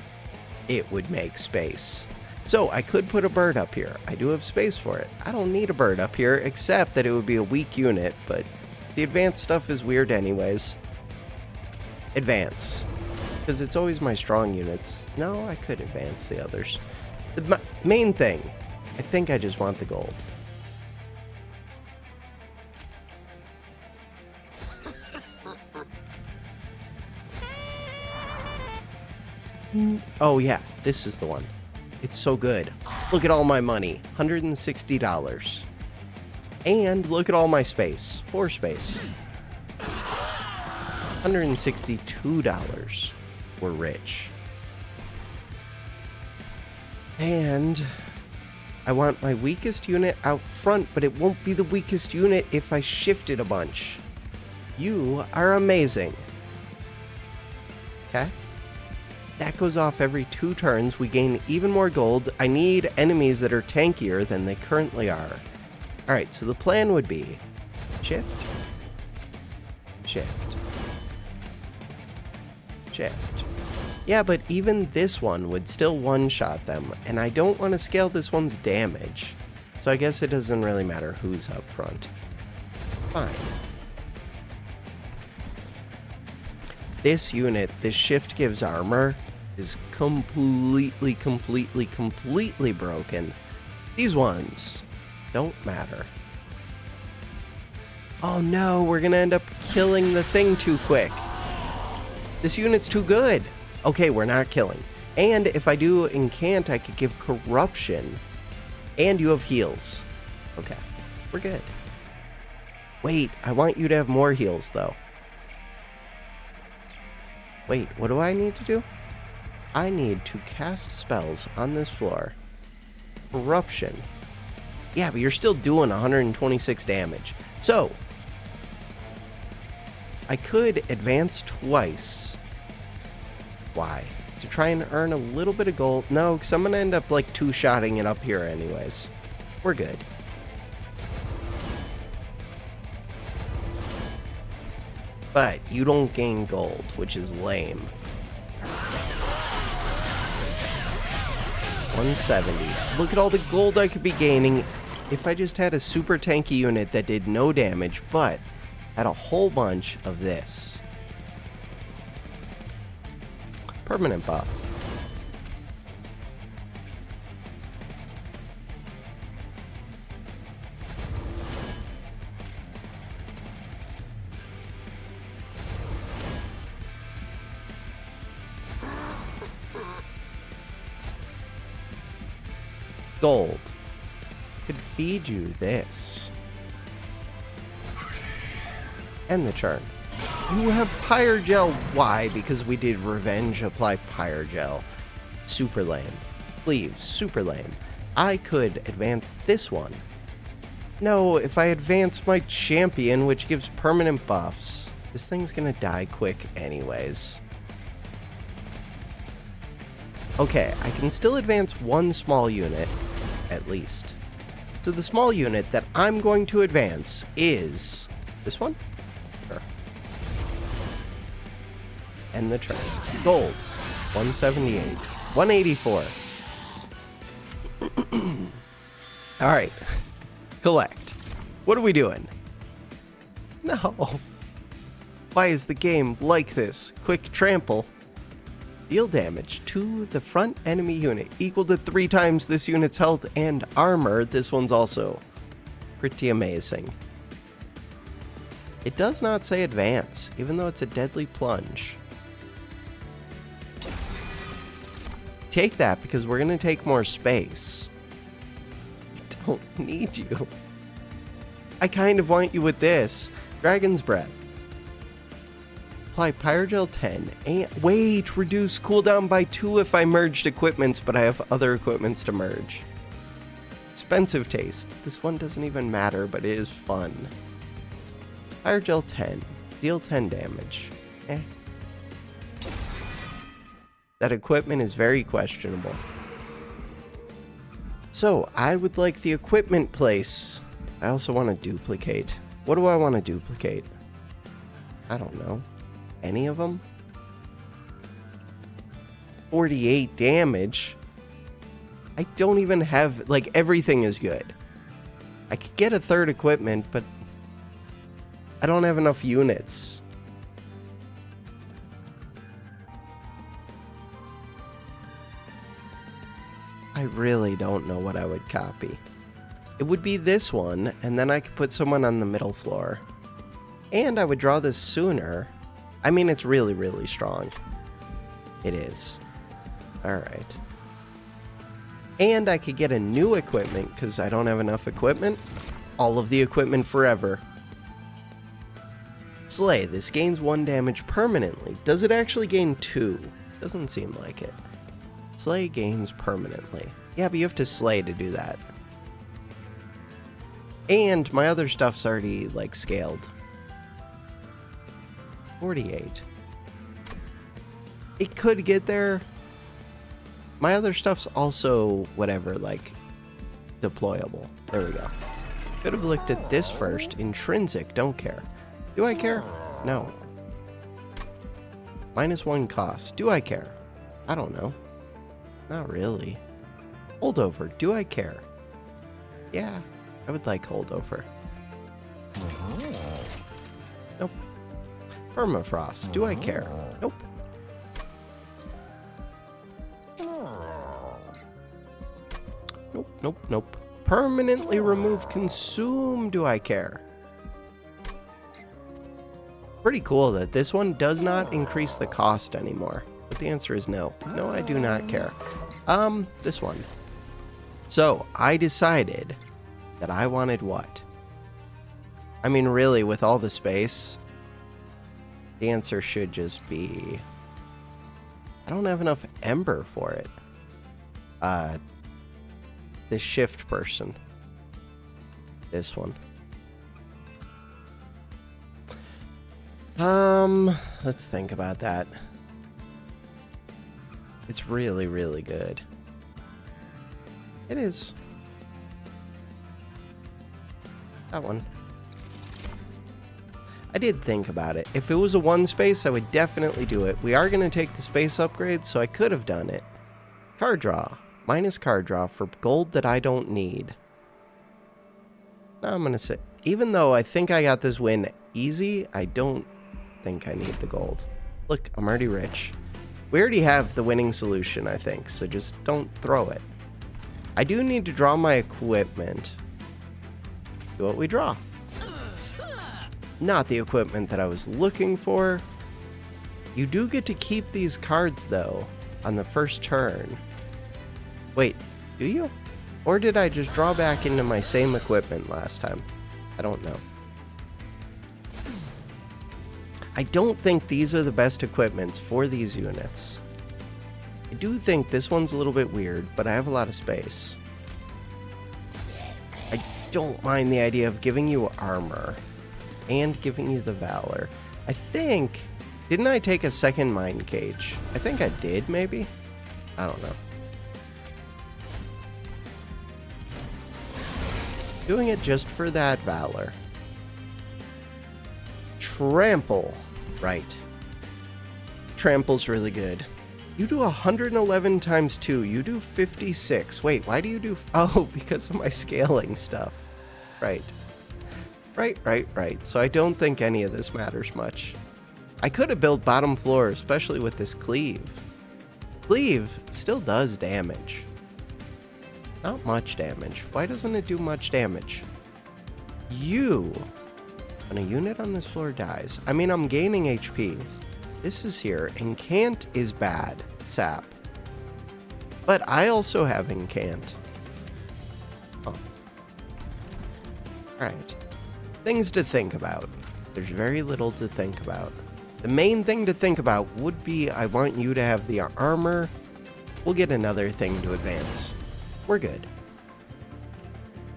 It would make space. So, I could put a bird up here. I do have space for it. I don't need a bird up here, except that it would be a weak unit, but the advanced stuff is weird anyways. Advance. Because it's always my strong units. No, I could advance the others. The main thing, I think I just want the gold. Oh yeah, this is the one. It's so good. Look at all my money. $160. And look at all my space. 4 space. $162. We're rich. And I want my weakest unit out front, but it won't be the weakest unit if I shift it a bunch. You are amazing. Okay? That goes off every 2 turns. We gain even more gold. I need enemies that are tankier than they currently are. Alright, so the plan would be shift, shift, shift. Yeah, but even this one would still one-shot them, and I don't want to scale this one's damage. So I guess it doesn't really matter who's up front. Fine. This unit, this shift gives armor, is completely broken. These ones don't matter. Oh no, we're gonna end up killing the thing too quick. This unit's too good. Okay, we're not killing. And if I do incant, I could give corruption. And you have heals. Okay, we're good. Wait, I want you to have more heals though. Wait, what do I need to do? I need to cast spells on this floor. Corruption. Yeah, but you're still doing 126 damage. So, I could advance twice. Why? To try and earn a little bit of gold? No, because I'm going to end up like 2-shotting it up here anyways. We're good. But you don't gain gold, which is lame. 170. Look at all the gold I could be gaining if I just had a super tanky unit that did no damage, but had a whole bunch of this. Permanent buff. Gold. Could feed you this. End the turn. You have Pyre Gel. Why? Because we did Revenge apply Pyre Gel. Super lame. Leave. Super lame. I could advance this one. No, if I advance my champion, which gives permanent buffs, this thing's gonna die quick anyways. Okay, I can still advance one small unit, at least. So the small unit that I'm going to advance is this one? Sure. End the turn. Gold. 178. 184. Alright. Collect. What are we doing? No. Why is the game like this? Quick trample. Deal damage to the front enemy unit equal to 3 times this unit's health and armor. This one's also pretty amazing. It does not say advance, even though it's a deadly plunge. Take that because we're going to take more space. I don't need you. I kind of want you with this. Dragon's Breath. Apply Pyrogel 10. And wait, reduce cooldown by 2 if I merged equipments, but I have other equipments to merge. Expensive taste. This one doesn't even matter, but it is fun. Pyrogel 10. Deal 10 damage. That equipment is very questionable. So, I would like the equipment place. I also want to duplicate. What do I want to duplicate? I don't know. Any of them? 48 damage? I don't even have... Like, everything is good. I could get a third equipment, but... I don't have enough units. I really don't know what I would copy. It would be this one, and then I could put someone on the middle floor. And I would draw this sooner. I mean, it's really, really strong. It is. Alright. And I could get a new equipment, because I don't have enough equipment. All of the equipment forever. Slay. This gains 1 damage permanently. Does it actually gain 2? Doesn't seem like it. Slay gains permanently. Yeah, but you have to slay to do that. And my other stuff's already, like, scaled. 48. It could get there. My other stuff's also, whatever, like, deployable. There we go. Could have looked at this first. Intrinsic, don't care. Do I care? No. -1 cost. Do I care? I don't know. Not really. Holdover. Do I care? Yeah, I would like holdover. Nope. Permafrost. Do I care? Nope. Nope, nope, nope. Permanently remove consume. Do I care? Pretty cool that this one does not increase the cost anymore. But the answer is no. No, I do not care. This one. So, I decided that I wanted what? I mean, really, with all the space, the answer should just be... I don't have enough Ember for it. The shift person. This one. Let's think about that. It's really, really good. It is. That one. I did think about it. If it was a 1 space, I would definitely do it. We are going to take the space upgrade, so I could have done it. Card draw. Minus card draw for gold that I don't need. Now I'm going to say, even though I think I got this win easy, I don't think I need the gold. Look, I'm already rich. We already have the winning solution, I think, so just don't throw it. I do need to draw my equipment. Do what we draw. Not the equipment that I was looking for. You do get to keep these cards, though, on the first turn. Wait, do you? Or did I just draw back into my same equipment last time? I don't know. I don't think these are the best equipments for these units. I do think this one's a little bit weird, but I have a lot of space. I don't mind the idea of giving you armor and giving you the valor. I think... Didn't I take a second mind cage? I think I did, maybe? I don't know. Doing it just for that valor. Trample. Right. Trample's really good. You do 111 times 2. You do 56. Wait, why do you do... Oh, because of my scaling stuff. Right. Right. So I don't think any of this matters much. I could have built bottom floor, especially with this cleave. Cleave still does damage. Not much damage. Why doesn't it do much damage? When a unit on this floor dies, I mean, I'm gaining HP. This is here. Incant is bad. Sap. But I also have incant. Oh. Alright. Things to think about. There's very little to think about. The main thing to think about would be I want you to have the armor. We'll get another thing to advance. We're good.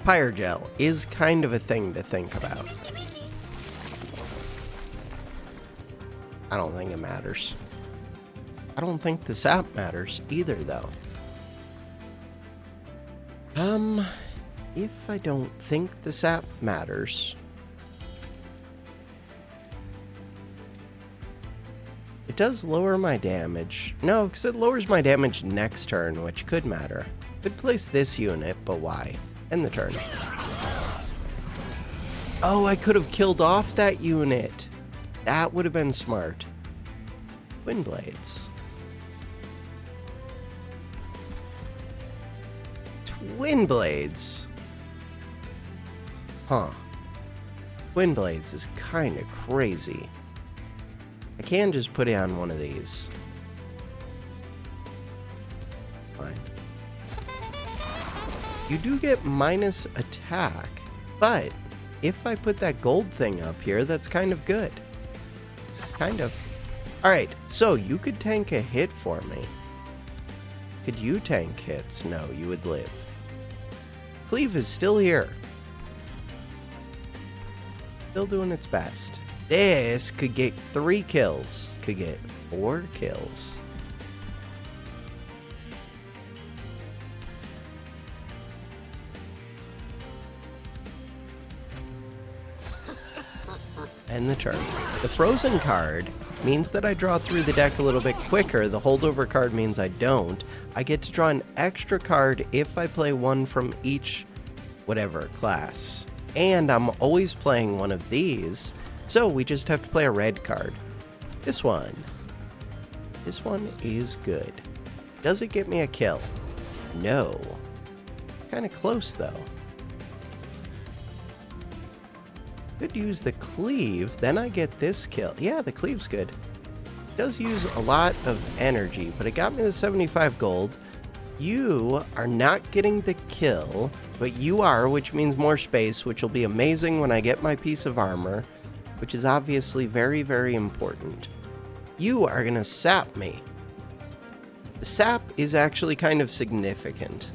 Pyrogel is kind of a thing to think about. I don't think it matters. I don't think the sap matters either, though. If I don't think the sap matters... It does lower my damage. No, because it lowers my damage next turn, which could matter. Could place this unit, but why? End the turn. Oh, I could have killed off that unit. That would have been smart. Twin Blades. Twin Blades. Huh. Twin Blades is kind of crazy. I can just put it on one of these. Fine. You do get minus attack, but if I put that gold thing up here, that's kind of good. Kind of. Alright, so you could tank a hit for me. Could you tank hits? No, you would live. Cleave is still here. Still doing its best. This could get 3 kills. Could get 4 kills. End the turn. The frozen card means that I draw through the deck a little bit quicker. The holdover card means I don't. I get to draw an extra card if I play one from each whatever class. And I'm always playing one of these, so we just have to play a red card. This one. This one is good. Does it get me a kill? No. Kind of close, though. Could use the cleave, then I get this kill. Yeah, the cleave's good. It does use a lot of energy, but it got me the 75 gold. You are not getting the kill, but you are, which means more space, which will be amazing when I get my piece of armor, which is obviously very, very important. You are going to sap me. The sap is actually kind of significant.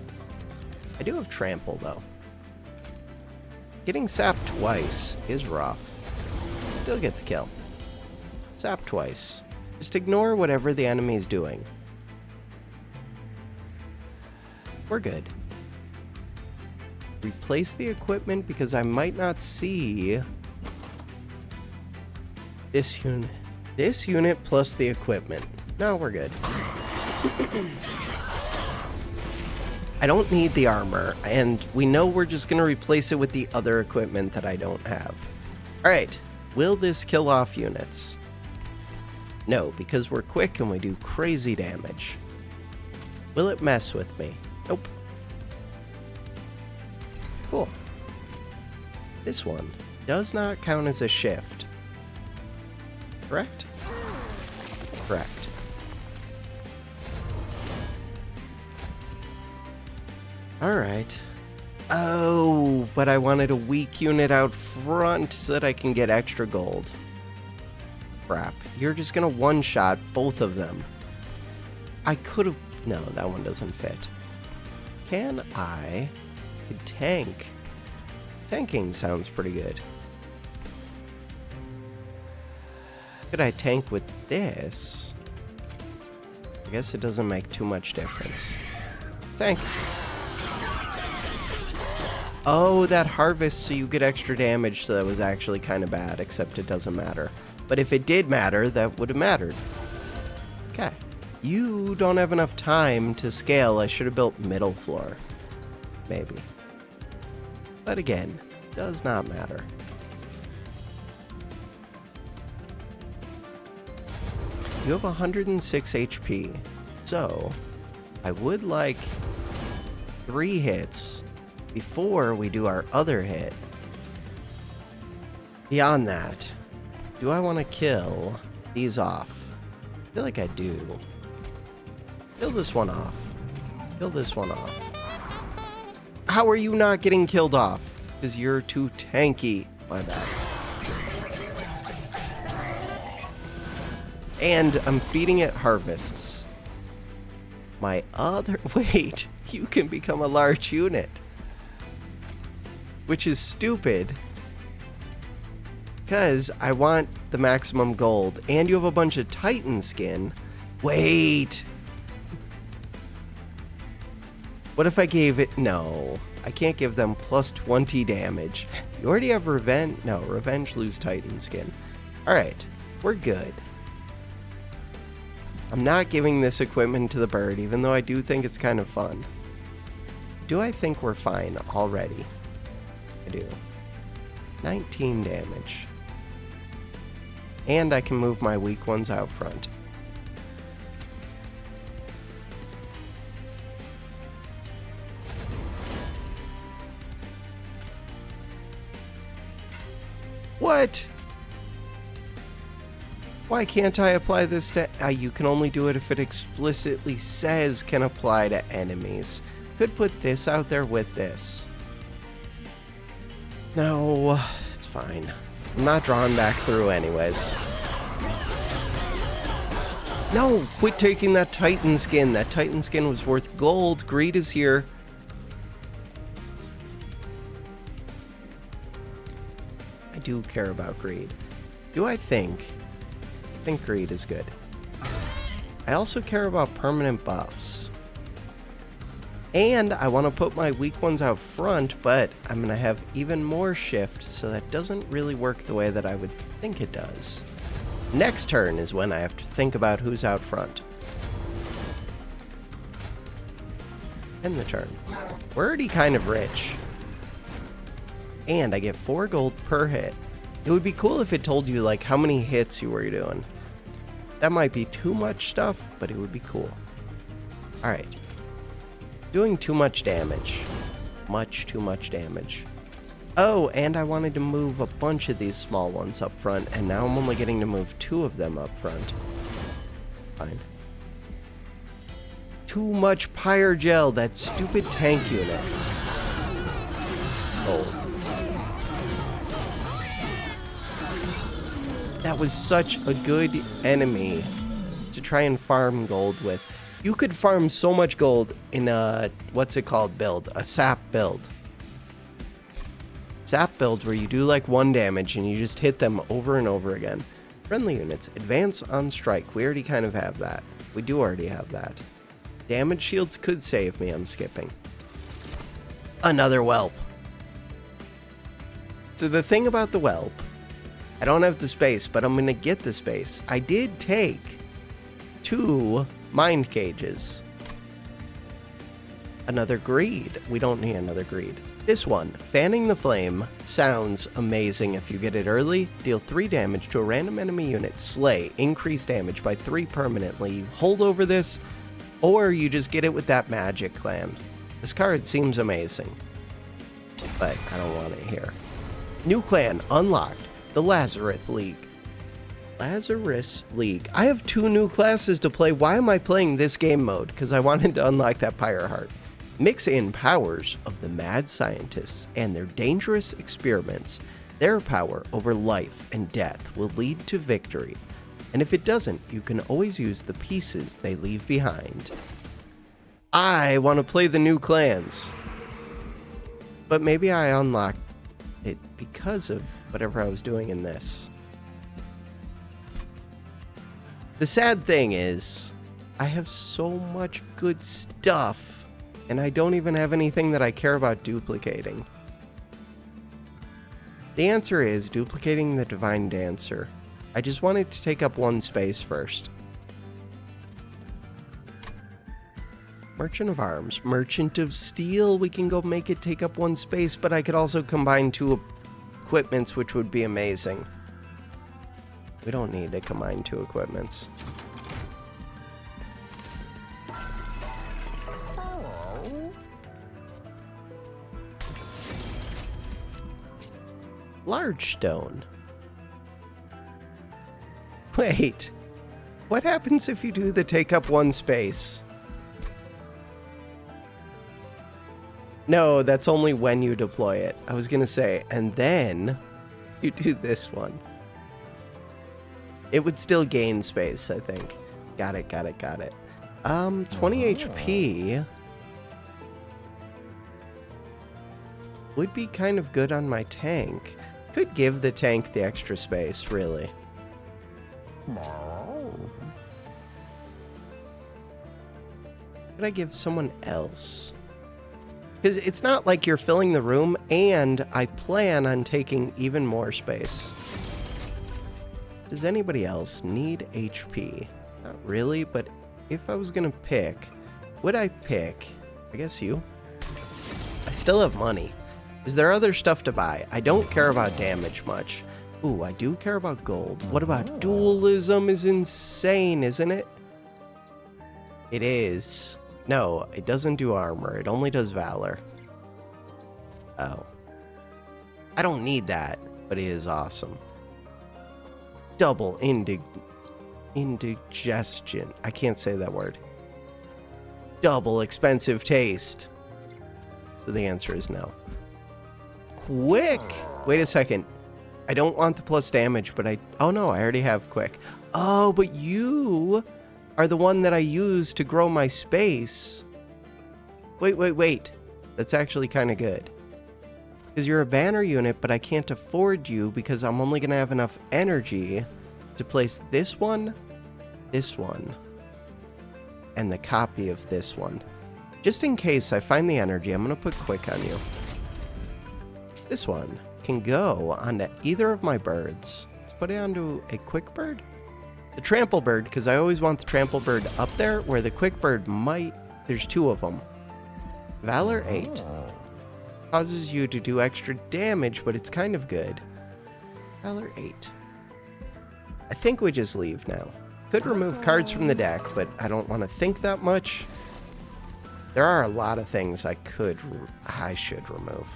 I do have trample, though. Getting sapped twice is rough. Still get the kill. Sap twice. Just ignore whatever the enemy's doing. We're good. Replace the equipment because I might not see this unit. This unit plus the equipment. No, we're good. I don't need the armor, and we know we're just going to replace it with the other equipment that I don't have. Alright, will this kill off units? No, because we're quick and we do crazy damage. Will it mess with me? Nope. Cool. This one does not count as a shift. Correct? Correct. Alright. Oh, but I wanted a weak unit out front so that I can get extra gold. Crap. You're just gonna one-shot both of them. I could've... No, that one doesn't fit. Can I... tank? Tanking sounds pretty good. Could I tank with this? I guess it doesn't make too much difference. Tank. Oh, that harvest so you get extra damage, so that was actually kind of bad, except it doesn't matter. But if it did matter, that would have mattered. Okay. You don't have enough time to scale. I should have built middle floor. Maybe. But again, does not matter. You have 106 HP, so I would like 3 hits before we do our other hit. Beyond that, do I want to kill these off? I feel like I do. Kill this one off. Kill this one off. How are you not getting killed off? Because you're too tanky. My bad. And I'm feeding it harvests. My other... Wait, you can become a large unit. Which is stupid. Because I want the maximum gold. And you have a bunch of Titan skin. Wait. What if I gave it... No. I can't give them plus 20 damage. You already have Revenge... No, Revenge lose Titan skin. Alright. We're good. I'm not giving this equipment to the bird, even though I do think it's kind of fun. Do I think we're fine already? I do. 19 damage. And I can move my weak ones out front. What? Why can't I apply this to... you can only do it if it explicitly says can apply to enemies. Could put this out there with this. No, it's fine. I'm not drawing back through anyways. No, quit taking that Titan skin. That Titan skin was worth gold. Greed is here. I do care about greed. Do I think greed is good. I also care about permanent buffs. And I want to put my weak ones out front, but I'm going to have even more shift, so that doesn't really work the way that I would think it does. Next turn is when I have to think about who's out front. End the turn. We're already kind of rich. And I get 4 gold per hit. It would be cool if it told you, like, how many hits you were doing. That might be too much stuff, but it would be cool. Alright. Doing too much damage. Much too much damage. Oh, and I wanted to move a bunch of these small ones up front, and now I'm only getting to move 2 of them up front. Fine. Too much Pyre Gel, that stupid tank unit. Gold. That was such a good enemy to try and farm gold with. You could farm so much gold in a, what's it called, build? A sap build. Sap build where you do like 1 damage and you just hit them over and over again. Friendly units, advance on strike. We already kind of have that. We do already have that. Damage shields could save me, I'm skipping. Another whelp. So the thing about the whelp, I don't have the space, but I'm going to get the space. I did take 2 mind cages. Another greed. We don't need another greed. This one, Fanning the Flame, sounds amazing if you get it early. Deal 3 damage to a random enemy unit. Slay. Increase damage by 3 permanently. You hold over this, or you just get it with that magic clan. This card seems amazing, but I don't want it here. New clan unlocked. The Lazarus League. Lazarus League. I have 2 new classes to play. Why am I playing this game mode? Because I wanted to unlock that Pyre Heart. Mix in powers of the mad scientists and their dangerous experiments. Their power over life and death will lead to victory. And if it doesn't, you can always use the pieces they leave behind. I want to play the new clans. But maybe I unlocked it because of whatever I was doing in this. The sad thing is, I have so much good stuff, and I don't even have anything that I care about duplicating. The answer is duplicating the Divine Dancer. I just wanted to take up 1 space first. Merchant of Arms. Merchant of Steel. We can go make it take up 1 space, but I could also combine 2 equipments, which would be amazing. We don't need to combine 2 equipments. Large stone. Wait. What happens if you do the take up 1 space? No, that's only when you deploy it. I was going to say, and then you do this one. It would still gain space, I think. Got it. 20 HP would be kind of good on my tank. Could give the tank the extra space, really. Could I give someone else? Because it's not like you're filling the room, and I plan on taking even more space. Does anybody else need HP? Not really, but if I was gonna pick, would I pick? I guess you. I still have money. Is there other stuff to buy? I don't care about damage much. Ooh, I do care about gold. What about dualism? Is insane, isn't it? It is. No, it doesn't do armor. It only does valor. Oh. I don't need that, but it is awesome. Double indigestion. I can't say that word. Double expensive taste. So the answer is no. Quick! Wait a second. I don't want the plus damage, but oh no, I already have quick. Oh, but you are the one that I use to grow my space. Wait. That's actually kind of good. Because you're a banner unit, but I can't afford you because I'm only going to have enough energy to place this one, and the copy of this one. Just in case I find the energy, I'm going to put quick on you. This one can go onto either of my birds. Let's put it onto a quick bird. The trample bird, because I always want the trample bird up there, where the quick bird might... There's two of them. Valor 8. Causes you to do extra damage, but it's kind of good. Valor 8. I think we just leave now. Could remove cards from the deck, but I don't want to think that much. There are a lot of things I should remove.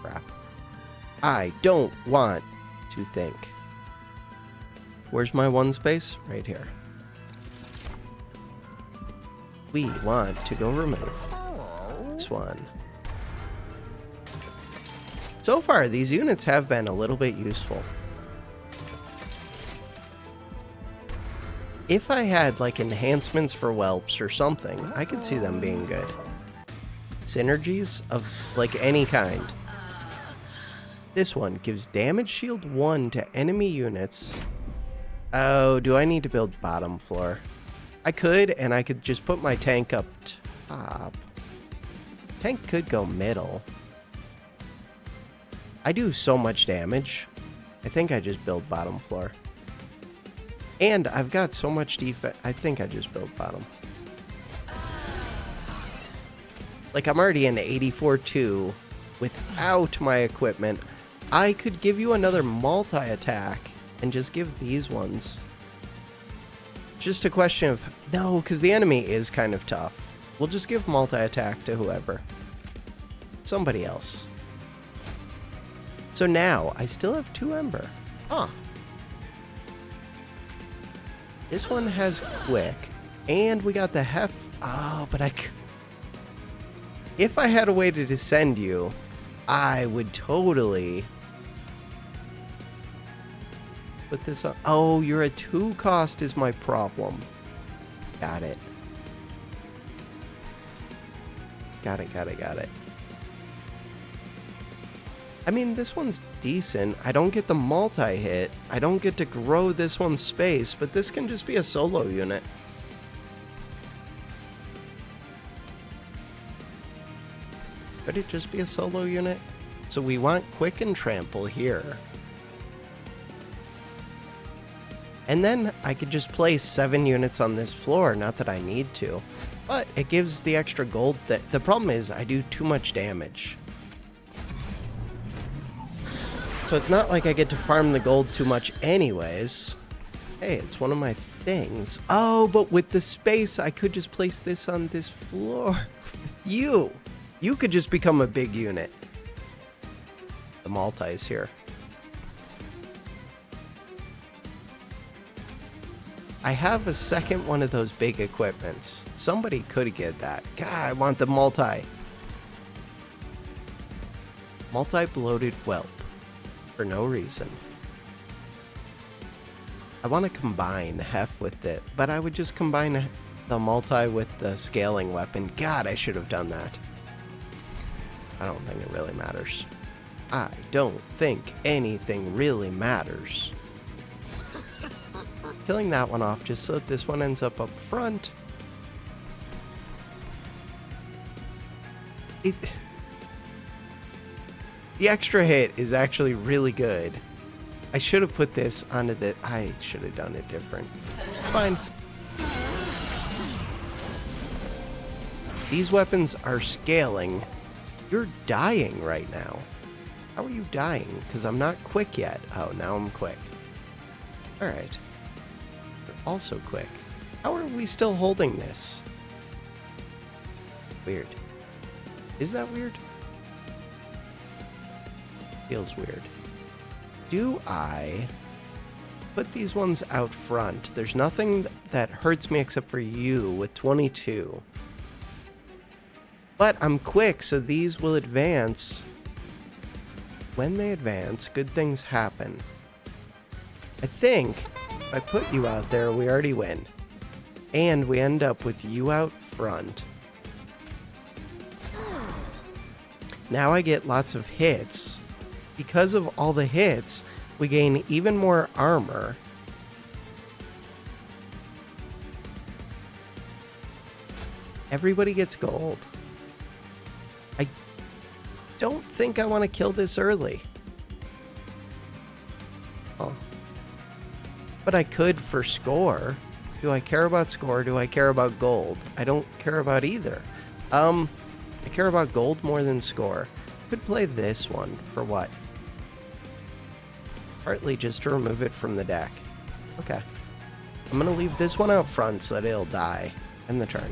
Crap. I don't want to think. Where's my one space? Right here. We want to go remove this one. So far, these units have been a little bit useful. If I had, like, enhancements for whelps or something, I could see them being good. Synergies of, like, any kind. This one gives damage shield 1 to enemy units. Oh, do I need to build bottom floor? I could, and I could just put my tank up top. Tank could go middle. I do so much damage. I think I just build bottom floor. And I've got so much defense. I think I just build bottom. Like, I'm already in 84-2 without my equipment. I could give you another multi-attack and just give these ones. Just a question of... No, because the enemy is kind of tough. We'll just give multi-attack to whoever. Somebody else. So now, I still have 2 Ember. Huh. This one has quick. And we got the hef... Oh, but if I had a way to descend you, I would totally... put this on. Oh, you're a 2 cost is my problem. Got it. Got it. I mean, this one's decent. I don't get the multi-hit. I don't get to grow this one's space, but this can just be a solo unit. Could it just be a solo unit? So we want quick and trample here. And then I could just place 7 units on this floor, not that I need to. But it gives the extra gold. The problem is I do too much damage. So it's not like I get to farm the gold too much anyways. Hey, it's one of my things. Oh, but with the space, I could just place this on this floor with you. You could just become a big unit. The multi's here. I have a second one of those big equipments. Somebody could get that. God, I want the multi. Multi-bloated whelp. For no reason. I want to combine Hef with it, but I would just combine the multi with the scaling weapon. God, I should have done that. I don't think it really matters. I don't think anything really matters. Killing that one off just so that this one ends up front. The extra hit is actually really good. I should have put this onto the... I should have done it different. Fine. These weapons are scaling. You're dying right now. How are you dying? Because I'm not quick yet. Oh, now I'm quick. Alright. You're also quick. How are we still holding this? Weird. Is that weird? Feels weird. Do I put these ones out front? There's nothing that hurts me except for you with 22. But I'm quick, so these will advance. When they advance, good things happen. I think if I put you out there, we already win. And we end up with you out front. Now I get lots of hits. Because of all the hits, we gain even more armor. Everybody gets gold. I don't think I want to kill this early. Oh. But I could for score. Do I care about score? Do I care about gold? I don't care about either. I care about gold more than score. Could play this one for what? Partly just to remove it from the deck. Okay. I'm going to leave this one out front so that it'll die. End the turn.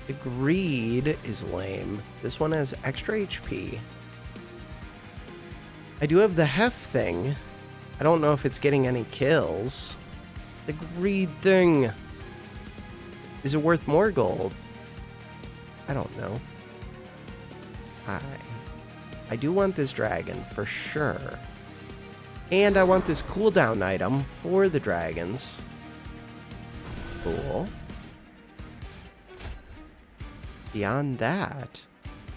The greed is lame. This one has extra HP. I do have the Hef thing. I don't know if it's getting any kills. The greed thing. Is it worth more gold? I don't know. I do want this dragon for sure. And I want this cooldown item for the dragons. Cool. Beyond that,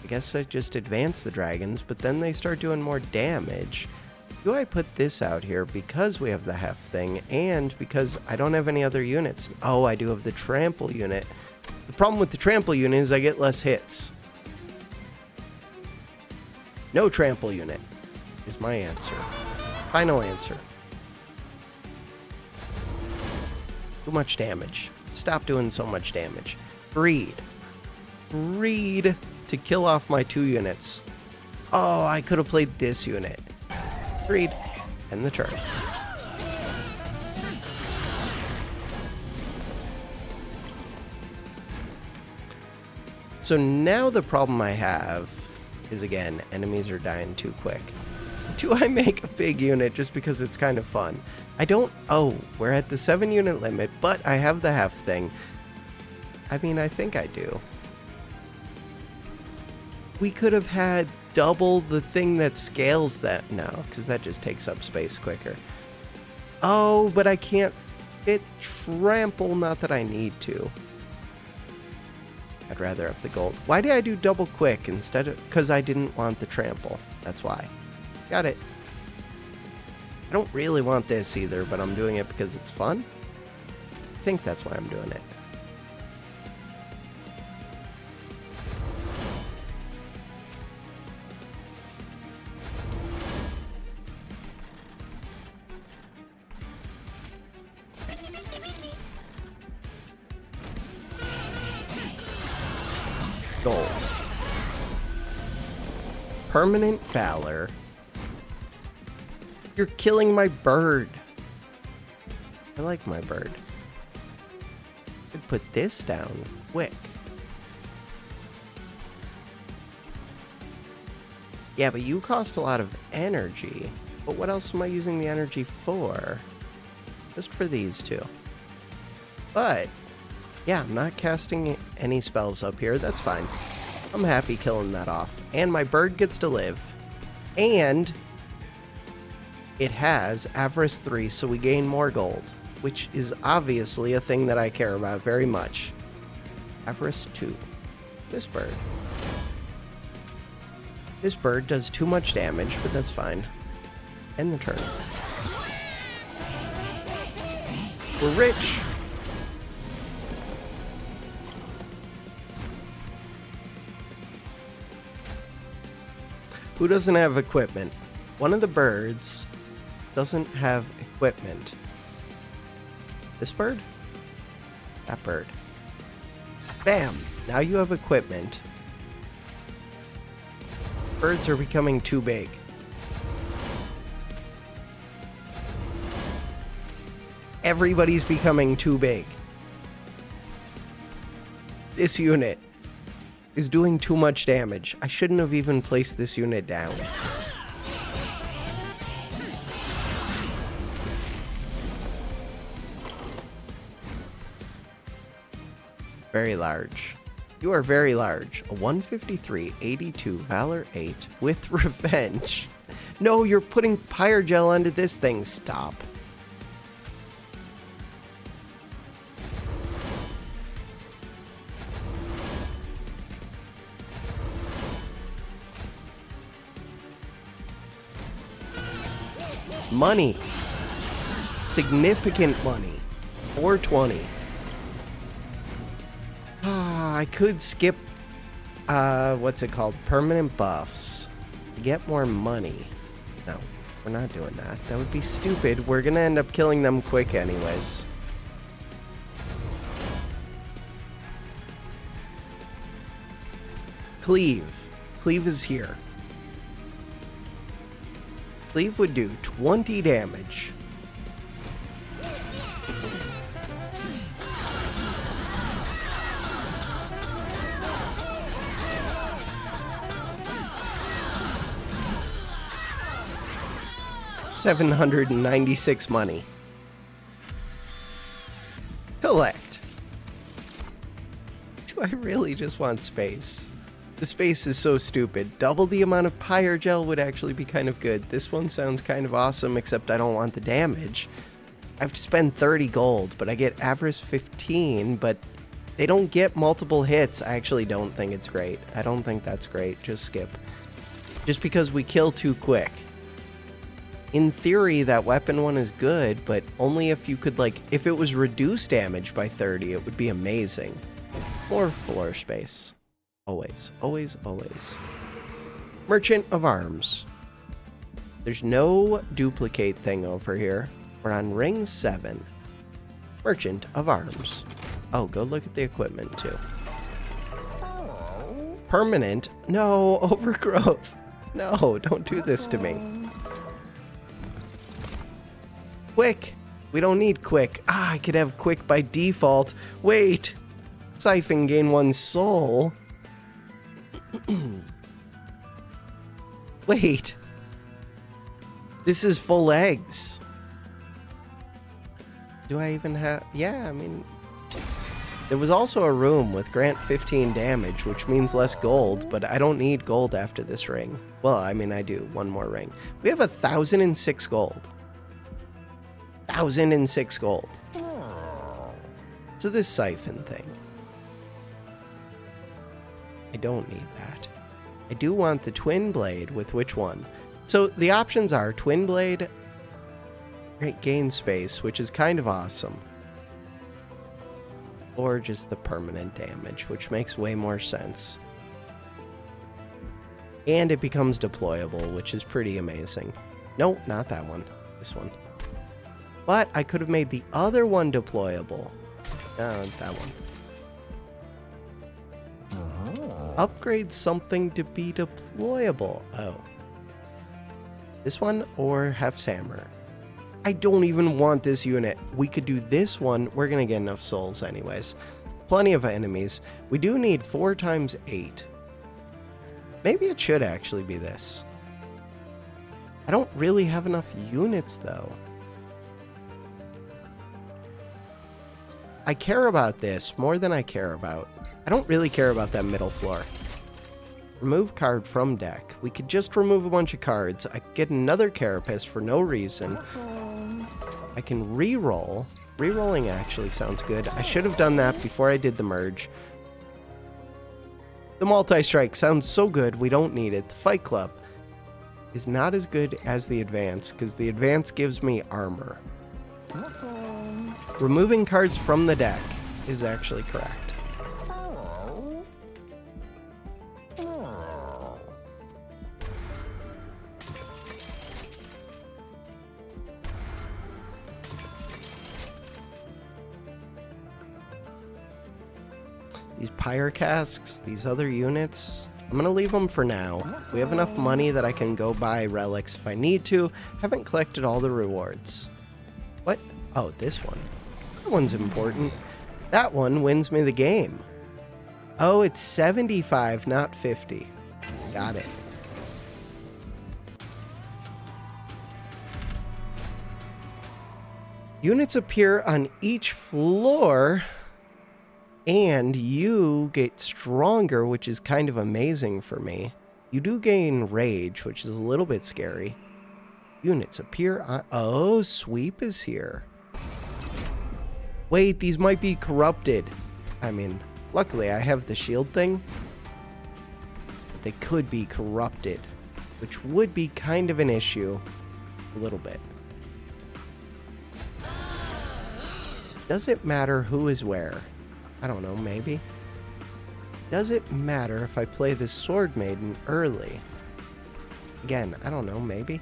I guess I just advance the dragons, but then they start doing more damage. Do I put this out here because we have the Hef thing and because I don't have any other units? Oh, I do have the trample unit. The problem with the trample unit is I get less hits. No trample unit is my answer. Final answer. Too much damage. Stop doing so much damage. Greed. Greed to kill off my 2 units. Oh, I could have played this unit. Greed. End the turn. So now the problem I have is, again, enemies are dying too quick. Do I make a big unit just because it's kind of fun? I don't... Oh, we're at the 7 unit limit, but I have the Hef thing. I mean, I think I do. We could have had double the thing that scales that. No, because that just takes up space quicker. Oh, but I can't fit trample. Not that I need to. I'd rather have the gold. Why did I do double quick instead of... Because I didn't want the trample. That's why. Got it. I don't really want this either, but I'm doing it because it's fun. I think that's why I'm doing it. Gold. Permanent Valor. You're killing my bird. I like my bird. I'd put this down quick. Yeah, but you cost a lot of energy. But what else am I using the energy for? Just for these two. But, yeah, I'm not casting any spells up here. That's fine. I'm happy killing that off. And my bird gets to live. And it has Avarice 3, so we gain more gold, which is obviously a thing that I care about very much. Avarice 2. This bird. This bird does too much damage, but that's fine. End the turn. We're rich! Who doesn't have equipment? One of the birds doesn't have equipment. This bird? That bird. Bam! Now you have equipment. Birds are becoming too big. Everybody's becoming too big. This unit is doing too much damage. I shouldn't have even placed this unit down. Very large. You are very large. A 153, 82, Valor 8 with Revenge. No, you're putting Pyre Gel onto this thing. Stop. Money. Significant money. 420. I could skip, what's it called? Permanent buffs. Get more money. No, we're not doing that. That would be stupid. We're gonna end up killing them quick anyways. Cleave. Cleave is here. Cleave would do 20 damage. $796 money. Collect. Do I really just want space? The space is so stupid. Double the amount of Pyre Gel would actually be kind of good. This one sounds kind of awesome, except I don't want the damage. I have to spend 30 gold, but I get Avarice 15, but they don't get multiple hits. I actually don't think it's great. I don't think that's great. Just skip. Just because we kill too quick. In theory, that weapon one is good, but only if you could, like, if it was reduced damage by 30, it would be amazing. More floor space. Always, always, always. Merchant of Arms. There's no duplicate thing over here. We're on ring 7. Merchant of Arms. Oh, go look at the equipment, too. Permanent? No, overgrowth. No, don't do this to me. Quick. We don't need quick. Ah, I could have quick by default. Wait. Siphon gain 1 soul. Wait. This is full eggs. Do I even have... Yeah, I mean... There was also a room with grant 15 damage, which means less gold, but I don't need gold after this ring. Well, I mean, I do. One more ring. We have 1,006 gold. 1,006 gold. So this siphon thing. I don't need that. I do want the twin blade with which one? So the options are twin blade, gain space, which is kind of awesome. Or just the permanent damage, which makes way more sense. And it becomes deployable, which is pretty amazing. No, not that one. This one. But I could have made the other one deployable. That one. Upgrade something to be deployable. Oh. This one or Hef's Hammer. I don't even want this unit. We could do this one. We're going to get enough souls anyways. Plenty of enemies. We do need 4 times 8. Maybe it should actually be this. I don't really have enough units though. I care about this more than I care about. I don't really care about that middle floor. Remove card from deck. We could just remove a bunch of cards. I could get another Carapace for no reason. I can re-roll. Re-rolling actually sounds good. I should have done that before I did the merge. The multi-strike sounds so good, we don't need it. The Fight Club is not as good as the advance, because the advance gives me armor. Removing cards from the deck is actually correct. These Pyre Casks, these other units, I'm going to leave them for now. We have enough money that I can go buy relics if I need to. Haven't collected all the rewards. What? Oh, this one. That one's important. That one wins me the game. Oh, it's 75, not 50. Got it. Units appear on each floor, and you get stronger, which is kind of amazing for me. You do gain rage, which is a little bit scary. Units appear on... Oh, sweep is here. Wait, these might be corrupted. I mean, luckily I have the shield thing. But they could be corrupted, which would be kind of an issue. A little bit. Does it matter who is where? I don't know, maybe. Does it matter if I play this Sword Maiden early? Again, I don't know, maybe.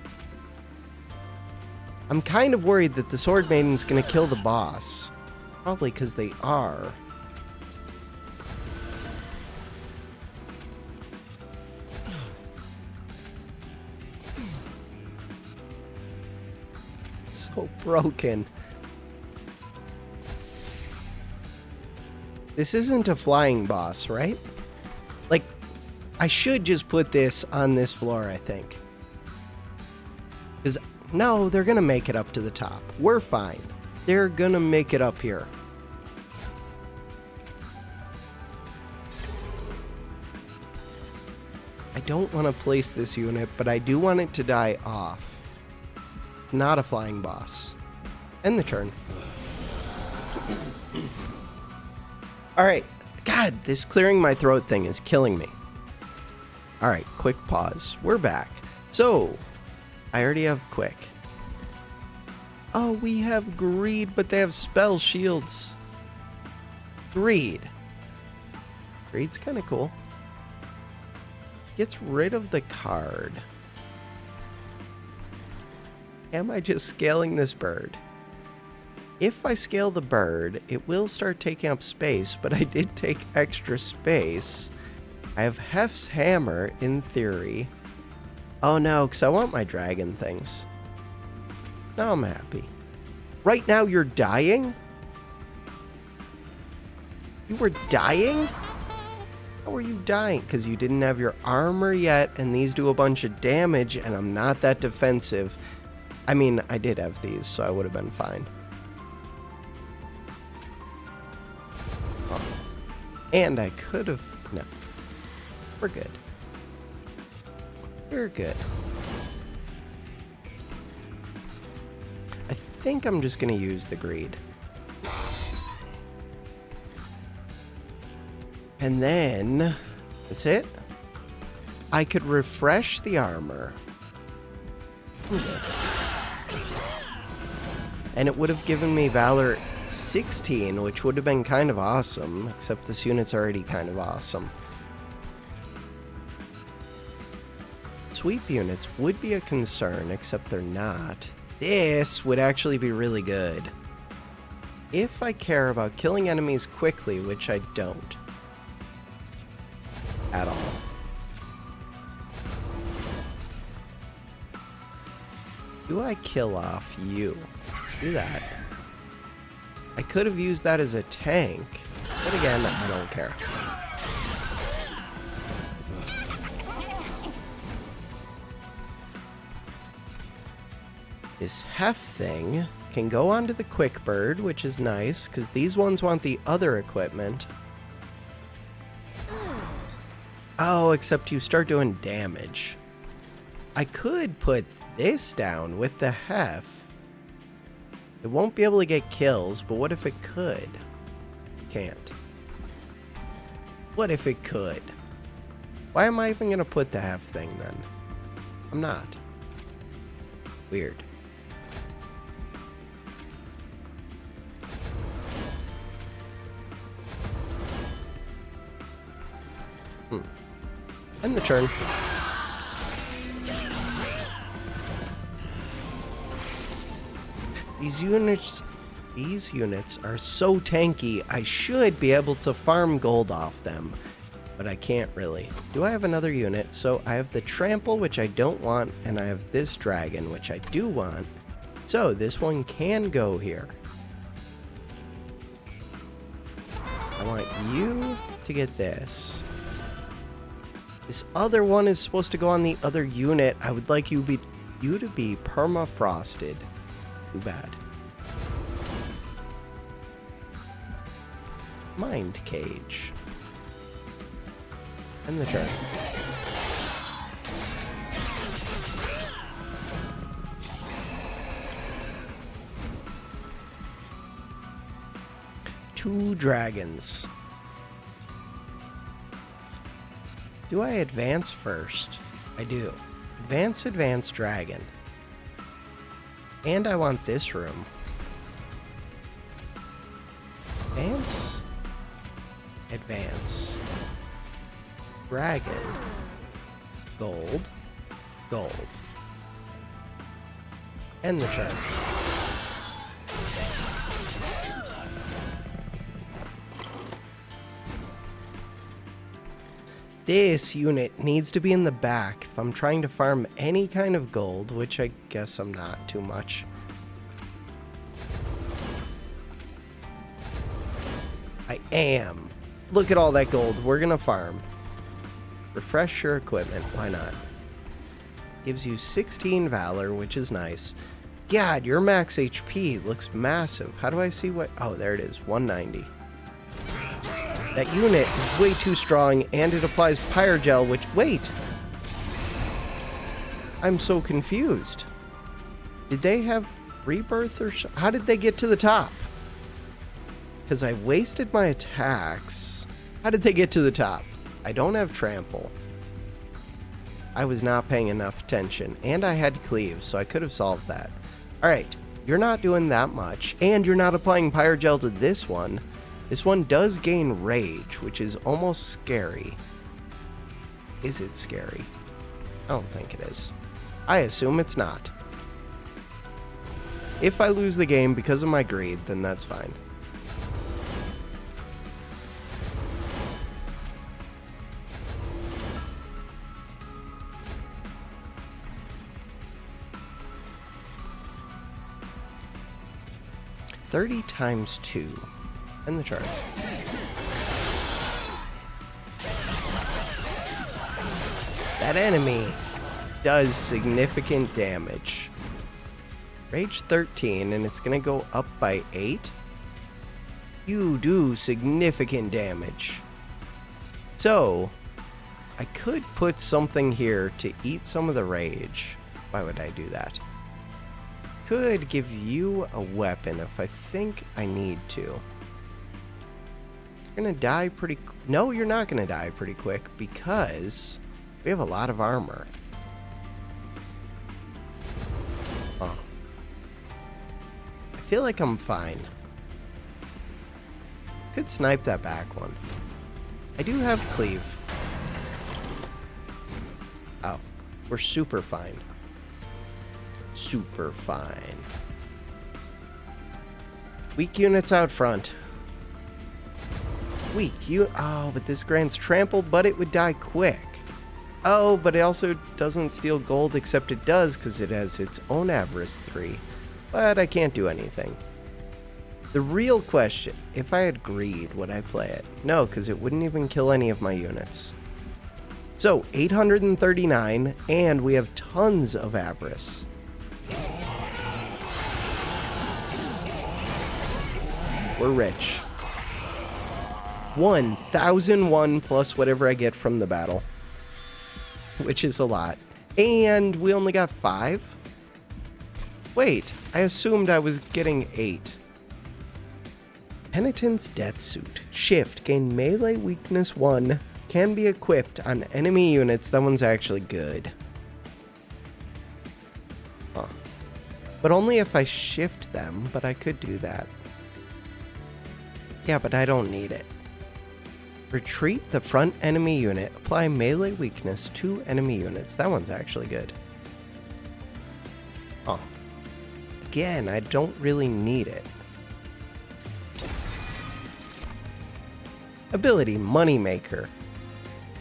I'm kind of worried that the Sword Maiden's gonna kill the boss. Probably because they are. So broken. This isn't a flying boss, right? Like, I should just put this on this floor, I think. Because, no, they're going to make it up to the top. We're fine. They're going to make it up here. I don't want to place this unit, but I do want it to die off. It's not a flying boss. End the turn. Alright. God, this clearing my throat thing is killing me. Alright, quick pause. We're back. So, I already have quick. Oh, we have greed, but they have spell shields. Greed. Greed's kind of cool. Gets rid of the card. Am I just scaling this bird? If I scale the bird, it will start taking up space, but I did take extra space. I have Hef's hammer, in theory. Oh no, because I want my dragon things. Now I'm happy. Right now you're dying? You were dying? How are you dying? Because you didn't have your armor yet, and these do a bunch of damage, and I'm not that defensive. I mean, I did have these, so I would have been fine. And I could have... No. We're good. We're good. I think I'm just going to use the greed. And then... That's it? I could refresh the armor. Okay. And it would have given me Valor 16, which would have been kind of awesome, except this unit's already kind of awesome. Sweep units would be a concern, except they're not. This would actually be really good. If I care about killing enemies quickly, which I don't. At all. Do I kill off you? Do that. I could have used that as a tank, but again, I don't care. This Hef thing Can go onto the quick bird, which is nice, because these ones want the other equipment. Oh, except you start doing damage. I could put this down with the hef. It won't be able to get kills, but what if it could? Can't. What if it could? Why am I even going to put the hef thing then? I'm not. Weird. End the turn. These units are so tanky, I should be able to farm gold off them, but I can't really. Do I have another unit? So I have the trample, which I don't want, and I have this dragon, which I do want. So this one can go here. I want you to get this. This other one is supposed to go on the other unit. I would like you to be permafrosted. Too bad. Mind cage. End the turn. Two dragons. Do I advance first? I do. Advance dragon. And I want this room. Advance. Dragon. Gold. End the turn. This unit needs to be in the back if I'm trying to farm any kind of gold, which I guess I'm not too much. I am. Look at all that gold. We're gonna farm. Refresh your equipment. Why not? Gives you 16 valor, which is nice. God, your max HP looks massive. How do I see what? Oh, there it is. 190. That unit is way too strong, and it applies Pyrogel, which... Wait! I'm so confused. Did they have rebirth or... How did they get to the top? Because I wasted my attacks. How did they get to the top? I don't have trample. I was not paying enough attention, and I had cleave, so I could have solved that. Alright, you're not doing that much, and you're not applying Pyrogel to this one. This one does gain rage, which is almost scary. Is it scary? I don't think it is. I assume it's not. If I lose the game because of my greed, then that's fine. $30 times 2. End the chart. That enemy does significant damage. Rage 13, and it's going to go up by 8. You do significant damage. So, I could put something here to eat some of the rage. Why would I do that? Could give you a weapon if I think I need to. You're gonna die pretty... No, you're not gonna die pretty quick because we have a lot of armor. Oh. I feel like I'm fine. Could snipe that back one. I do have cleave. Oh, we're super fine. Super fine. Weak units out front. Weak. Oh, but this grants trample, but it would die quick. Oh, but it also doesn't steal gold, except it does because it has its own avarice 3. But I can't do anything. The real question, if I had greed, would I play it? No, because it wouldn't even kill any of my units. So, 839, and we have tons of avarice. We're rich. 1,001 plus whatever I get from the battle, which is a lot. And we only got 5? Wait, I assumed I was getting 8. Penitent's Death Suit. Shift. Gain melee weakness 1. Can be equipped on enemy units. That one's actually good. Huh. But only if I shift them, but I could do that. Yeah, but I don't need it. Retreat the front enemy unit. Apply melee weakness to enemy units. That one's actually good. Oh. Again, I don't really need it. Ability, Moneymaker.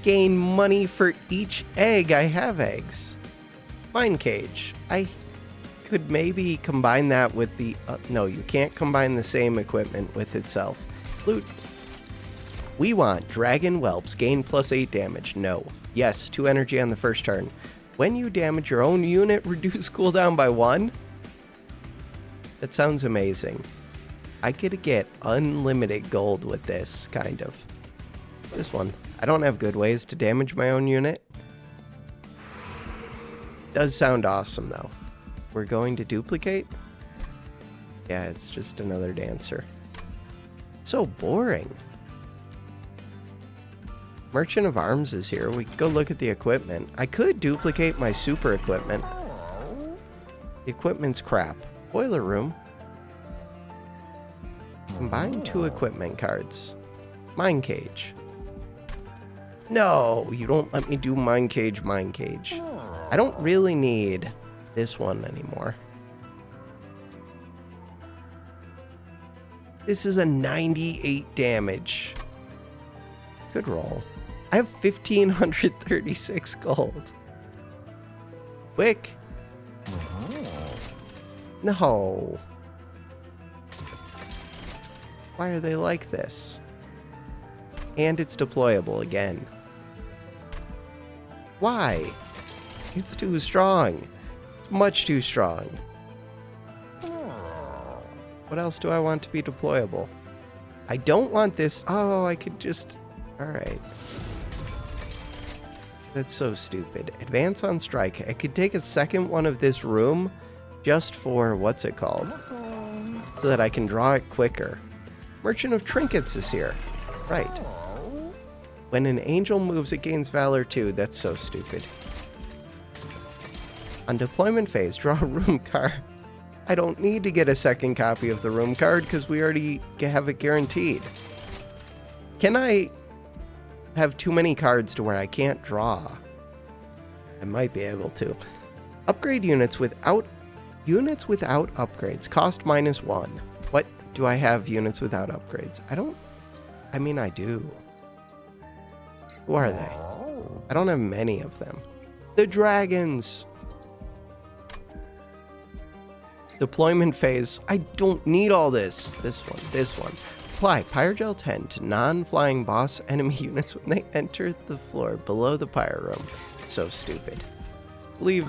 Gain money for each egg. I have eggs. Mine Cage. I could maybe combine that with the... no, you can't combine the same equipment with itself. Loot. We want Dragon Whelps. Gain plus 8 damage. No. Yes, 2 energy on the first turn. When you damage your own unit, reduce cooldown by 1? That sounds amazing. I could get unlimited gold with this, kind of. This one. I don't have good ways to damage my own unit. Does sound awesome, though. We're going to duplicate? Yeah, it's just another dancer. So boring. Merchant of Arms is here. We could go look at the equipment. I could duplicate my super equipment. The equipment's crap. Boiler Room. Combine 2 equipment cards. Mine Cage. No, you don't let me do Mine Cage, Mine Cage. I don't really need this one anymore. This is a 98 damage. Good roll. I have 1,536 gold. Quick. No. Why are they like this? And it's deployable again. Why? It's too strong. It's much too strong. What else do I want to be deployable? I don't want this. Oh, I could just... Alright. That's so stupid. Advance on strike. I could take a second one of this room just for... What's it called? So that I can draw it quicker. Merchant of Trinkets is here. Right. When an angel moves, it gains Valor 2. That's so stupid. On deployment phase, draw a room card. I don't need to get a second copy of the room card because we already have it guaranteed. Can I have too many cards to where I can't draw? I might be able to. Upgrade units without upgrades. Cost -1. What do I have units without upgrades? I mean, I do. Who are they? I don't have many of them. The dragons. Deployment phase. I don't need all this. This one. Apply Pyrogel 10 to non-flying boss enemy units when they enter the floor below the pyre room. So stupid. Leave.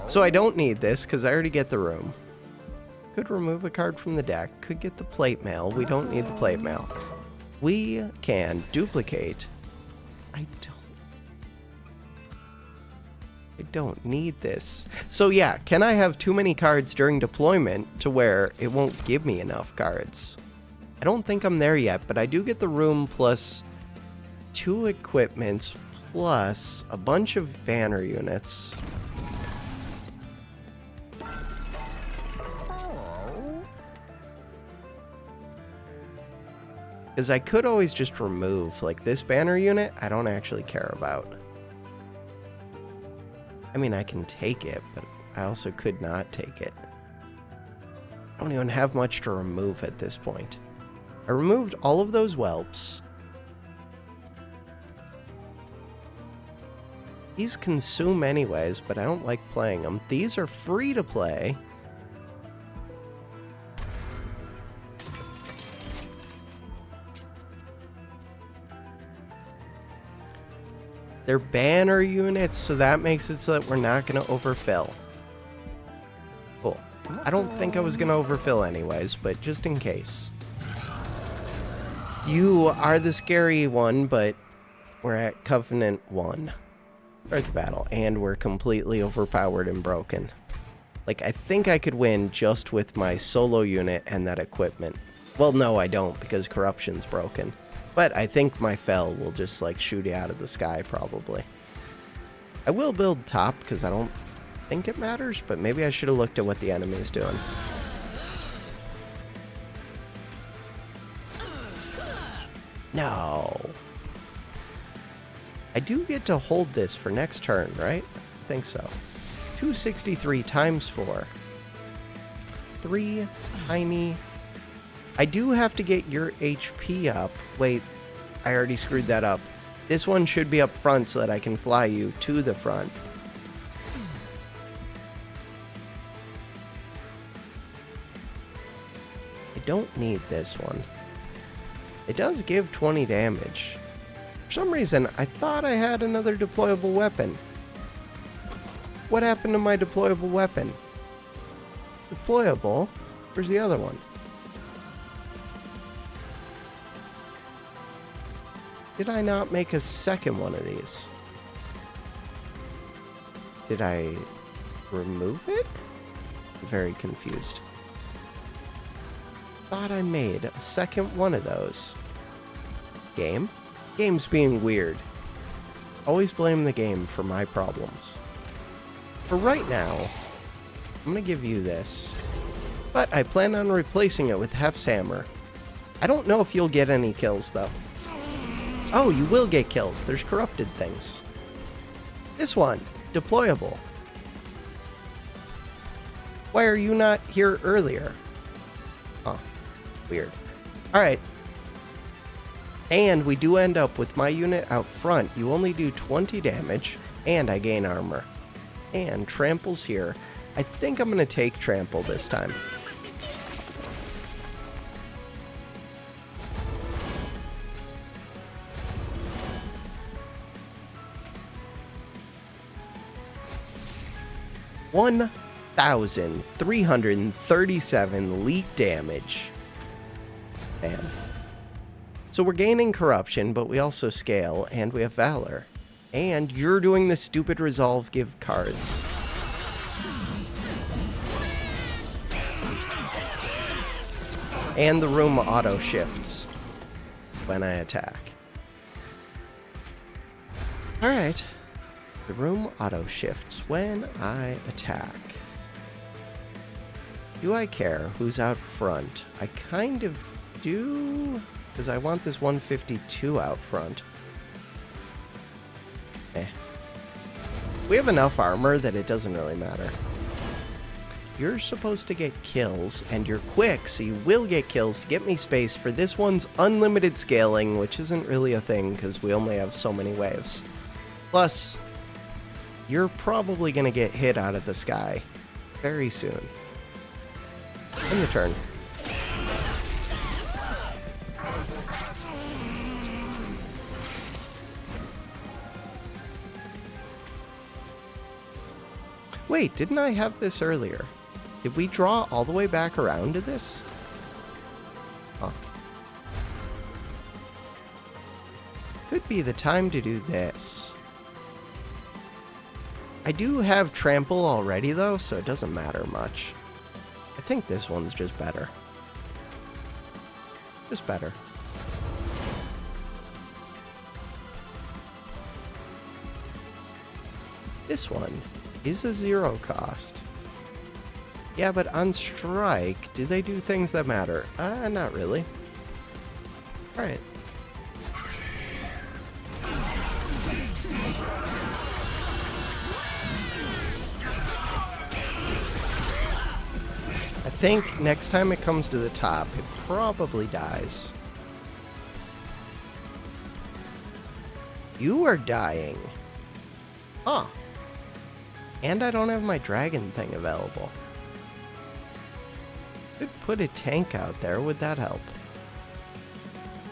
So I don't need this because I already get the room. Could remove a card from the deck. Could get the plate mail. We don't need the plate mail. We can duplicate. I don't need this. So yeah, can I have too many cards during deployment to where it won't give me enough cards? I don't think I'm there yet, but I do get the room plus 2 equipments plus a bunch of banner units. Because I could always just remove, like this banner unit, I don't actually care about. I mean, I can take it, but I also could not take it. I don't even have much to remove at this point. I removed all of those whelps. These consume anyways, but I don't like playing them. These are free to play. They're banner units, so that makes it so that we're not going to overfill. Cool. I don't think I was going to overfill anyways, but just in case. You are the scary one, but we're at Covenant 1. Start the battle, and we're completely overpowered and broken. Like, I think I could win just with my solo unit and that equipment. Well, no, I don't, because Corruption's broken. But I think my Fel will just, like, shoot you out of the sky, probably. I will build top, because I don't think it matters, but maybe I should have looked at what the enemy's doing. No. I do get to hold this for next turn, right? I think so. 263 times 4. 3 tiny. I do have to get your HP up. Wait, I already screwed that up. This one should be up front so that I can fly you to the front. I don't need this one. It does give 20 damage. For some reason, I thought I had another deployable weapon. What happened to my deployable weapon? Deployable? Where's the other one? Did I not make a second one of these? Did I remove it? I'm very confused. Thought I made a second one of those. Game? Game's being weird. Always blame the game for my problems. For right now, I'm gonna give you this. But I plan on replacing it with Hef's hammer. I don't know if you'll get any kills though. Oh, you will get kills. There's corrupted things. This one, deployable. Why are you not here earlier? Huh. Weird. Alright. And we do end up with my unit out front. You only do 20 damage, and I gain armor. And Trample's here. I think I'm going to take Trample this time. $1,337 leak damage. Man. So we're gaining corruption, but we also scale, and we have valor. And you're doing the stupid resolve give cards. And the room auto shifts when I attack. Alright. The room auto shifts when I attack. Do I care who's out front? I kind of do, because I want this 152 out front. We have enough armor that it doesn't really matter. You're supposed to get kills, and you're quick, so you will get kills to get me space for this one's unlimited scaling, which isn't really a thing because we only have so many waves. Plus, you're probably going to get hit out of the sky very soon. End the turn. Wait, didn't I have this earlier? Did we draw all the way back around to this? Huh. Could be the time to do this. I do have Trample already, though, so it doesn't matter much. I think this one's just better. Just better. This one is a 0 cost. Yeah, but on strike, do they do things that matter? Not really. Alright. I think next time it comes to the top, it probably dies. You are dying. Huh. And I don't have my dragon thing available. Could put a tank out there. Would that help?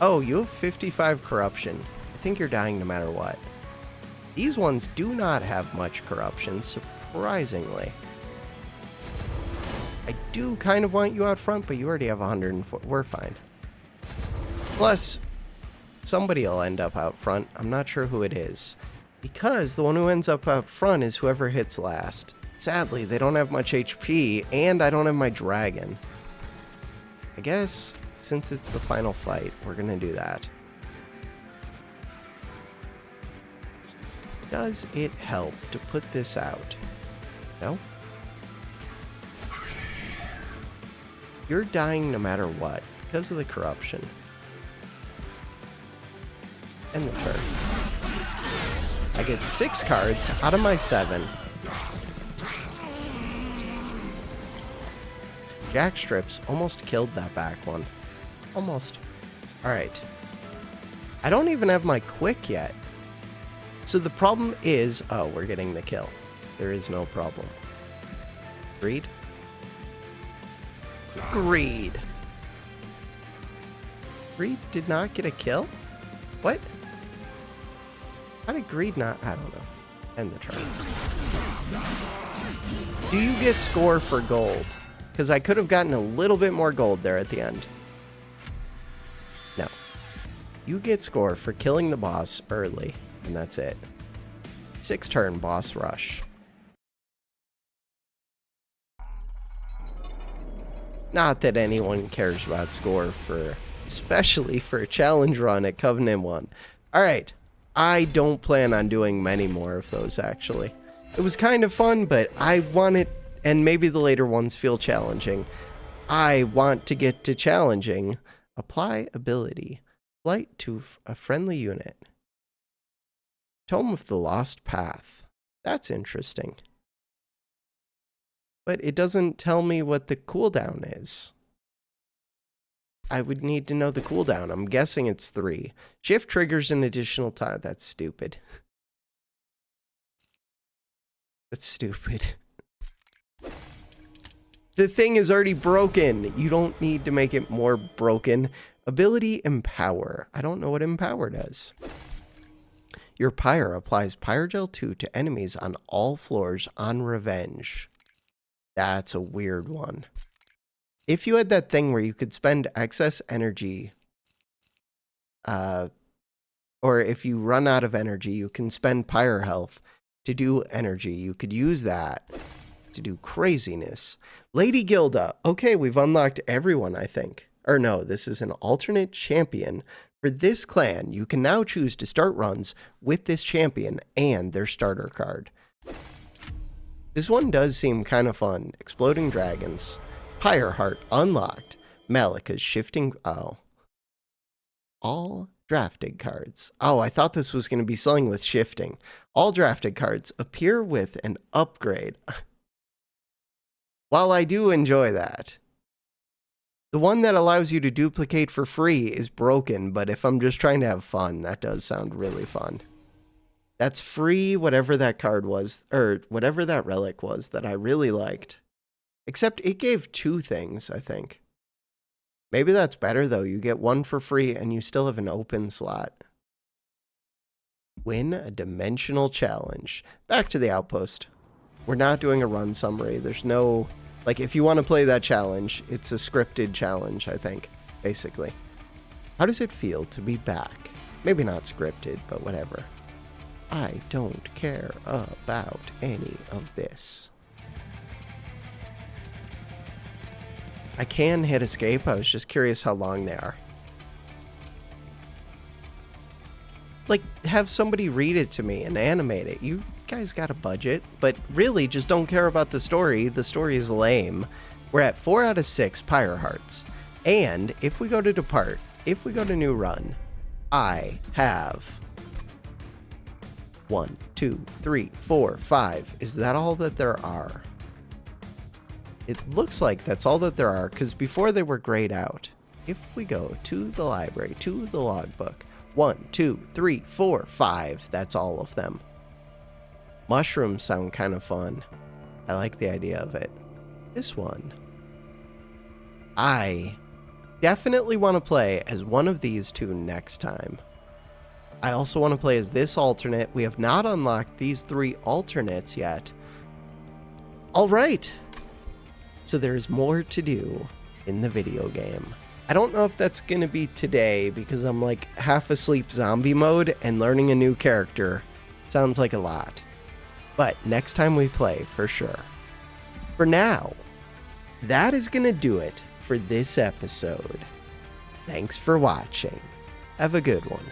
Oh, you have 55 corruption. I think you're dying no matter what. These ones do not have much corruption, surprisingly. I do kind of want you out front, but you already have 104. We're fine. Plus, somebody will end up out front. I'm not sure who it is. Because the one who ends up out front is whoever hits last. Sadly, they don't have much HP, and I don't have my dragon. I guess, since it's the final fight, we're going to do that. Does it help to put this out? No? You're dying no matter what, because of the corruption. End the turn. I get 6 cards out of my 7. Jack Strips almost killed that back one. Almost. Alright. I don't even have my quick yet. So the problem is... Oh, we're getting the kill. There is no problem. Greed? Greed. Greed did not get a kill? What? How did Greed not? I don't know. End the turn. Do you get score for gold? Because I could have gotten a little bit more gold there at the end. No. You get score for killing the boss early, and that's it. 6 turn boss rush. Not that anyone cares about score for, especially for a challenge run at Covenant 1. Alright. I don't plan on doing many more of those, actually. It was kind of fun, but I want it, and maybe the later ones feel challenging. I want to get to challenging. Apply ability. Flight to a friendly unit. Tome of the Lost Path. That's interesting. But it doesn't tell me what the cooldown is. I would need to know the cooldown. I'm guessing it's 3. Shift triggers an additional time. That's stupid. That's stupid. The thing is already broken. You don't need to make it more broken. Ability Empower. I don't know what Empower does. Your Pyre applies Pyrogel 2 to enemies on all floors on revenge. That's a weird one. If you had that thing where you could spend excess energy, or if you run out of energy, you can spend Pyre health to do energy. You could use that to do craziness. Lady Gilda. Okay, we've unlocked everyone, I think. Or no, this is an alternate champion. For this clan, you can now choose to start runs with this champion and their starter card. This one does seem kind of fun. Exploding Dragons. Pyre Heart unlocked. Malika's Shifting... Oh. All drafted cards. Oh, I thought this was going to be selling with shifting. All drafted cards appear with an upgrade. While I do enjoy that, the one that allows you to duplicate for free is broken, but if I'm just trying to have fun, that does sound really fun. That's free, whatever that card was, or whatever that relic was that I really liked. Except it gave 2 things, I think. Maybe that's better, though. You get 1 for free, and you still have an open slot. Win a dimensional challenge. Back to the outpost. We're not doing a run summary. There's no... Like, if you want to play that challenge, it's a scripted challenge, I think, basically. How does it feel to be back? Maybe not scripted, but whatever. I don't care about any of this. I can hit escape. I was just curious how long they are. Like, have somebody read it to me and animate it. You guys got a budget, but really just don't care about the story. The story is lame. We're at 4 out of 6 Pyre Hearts. And if we go to Depart, if we go to New Run, I have 1, 2, 3, 4, 5. Is that all that there are? It looks like that's all that there are, because before they were grayed out. If we go to the library, to the logbook, 1, 2, 3, 4, 5. That's all of them. Mushrooms sound kind of fun. I like the idea of it. This one. I definitely want to play as one of these 2 next time. I also want to play as this alternate. We have not unlocked these 3 alternates yet. All right. So there's more to do in the video game. I don't know if that's going to be today because I'm like half asleep zombie mode and learning a new character sounds like a lot. But next time we play, for sure. For now, that is going to do it for this episode. Thanks for watching. Have a good one.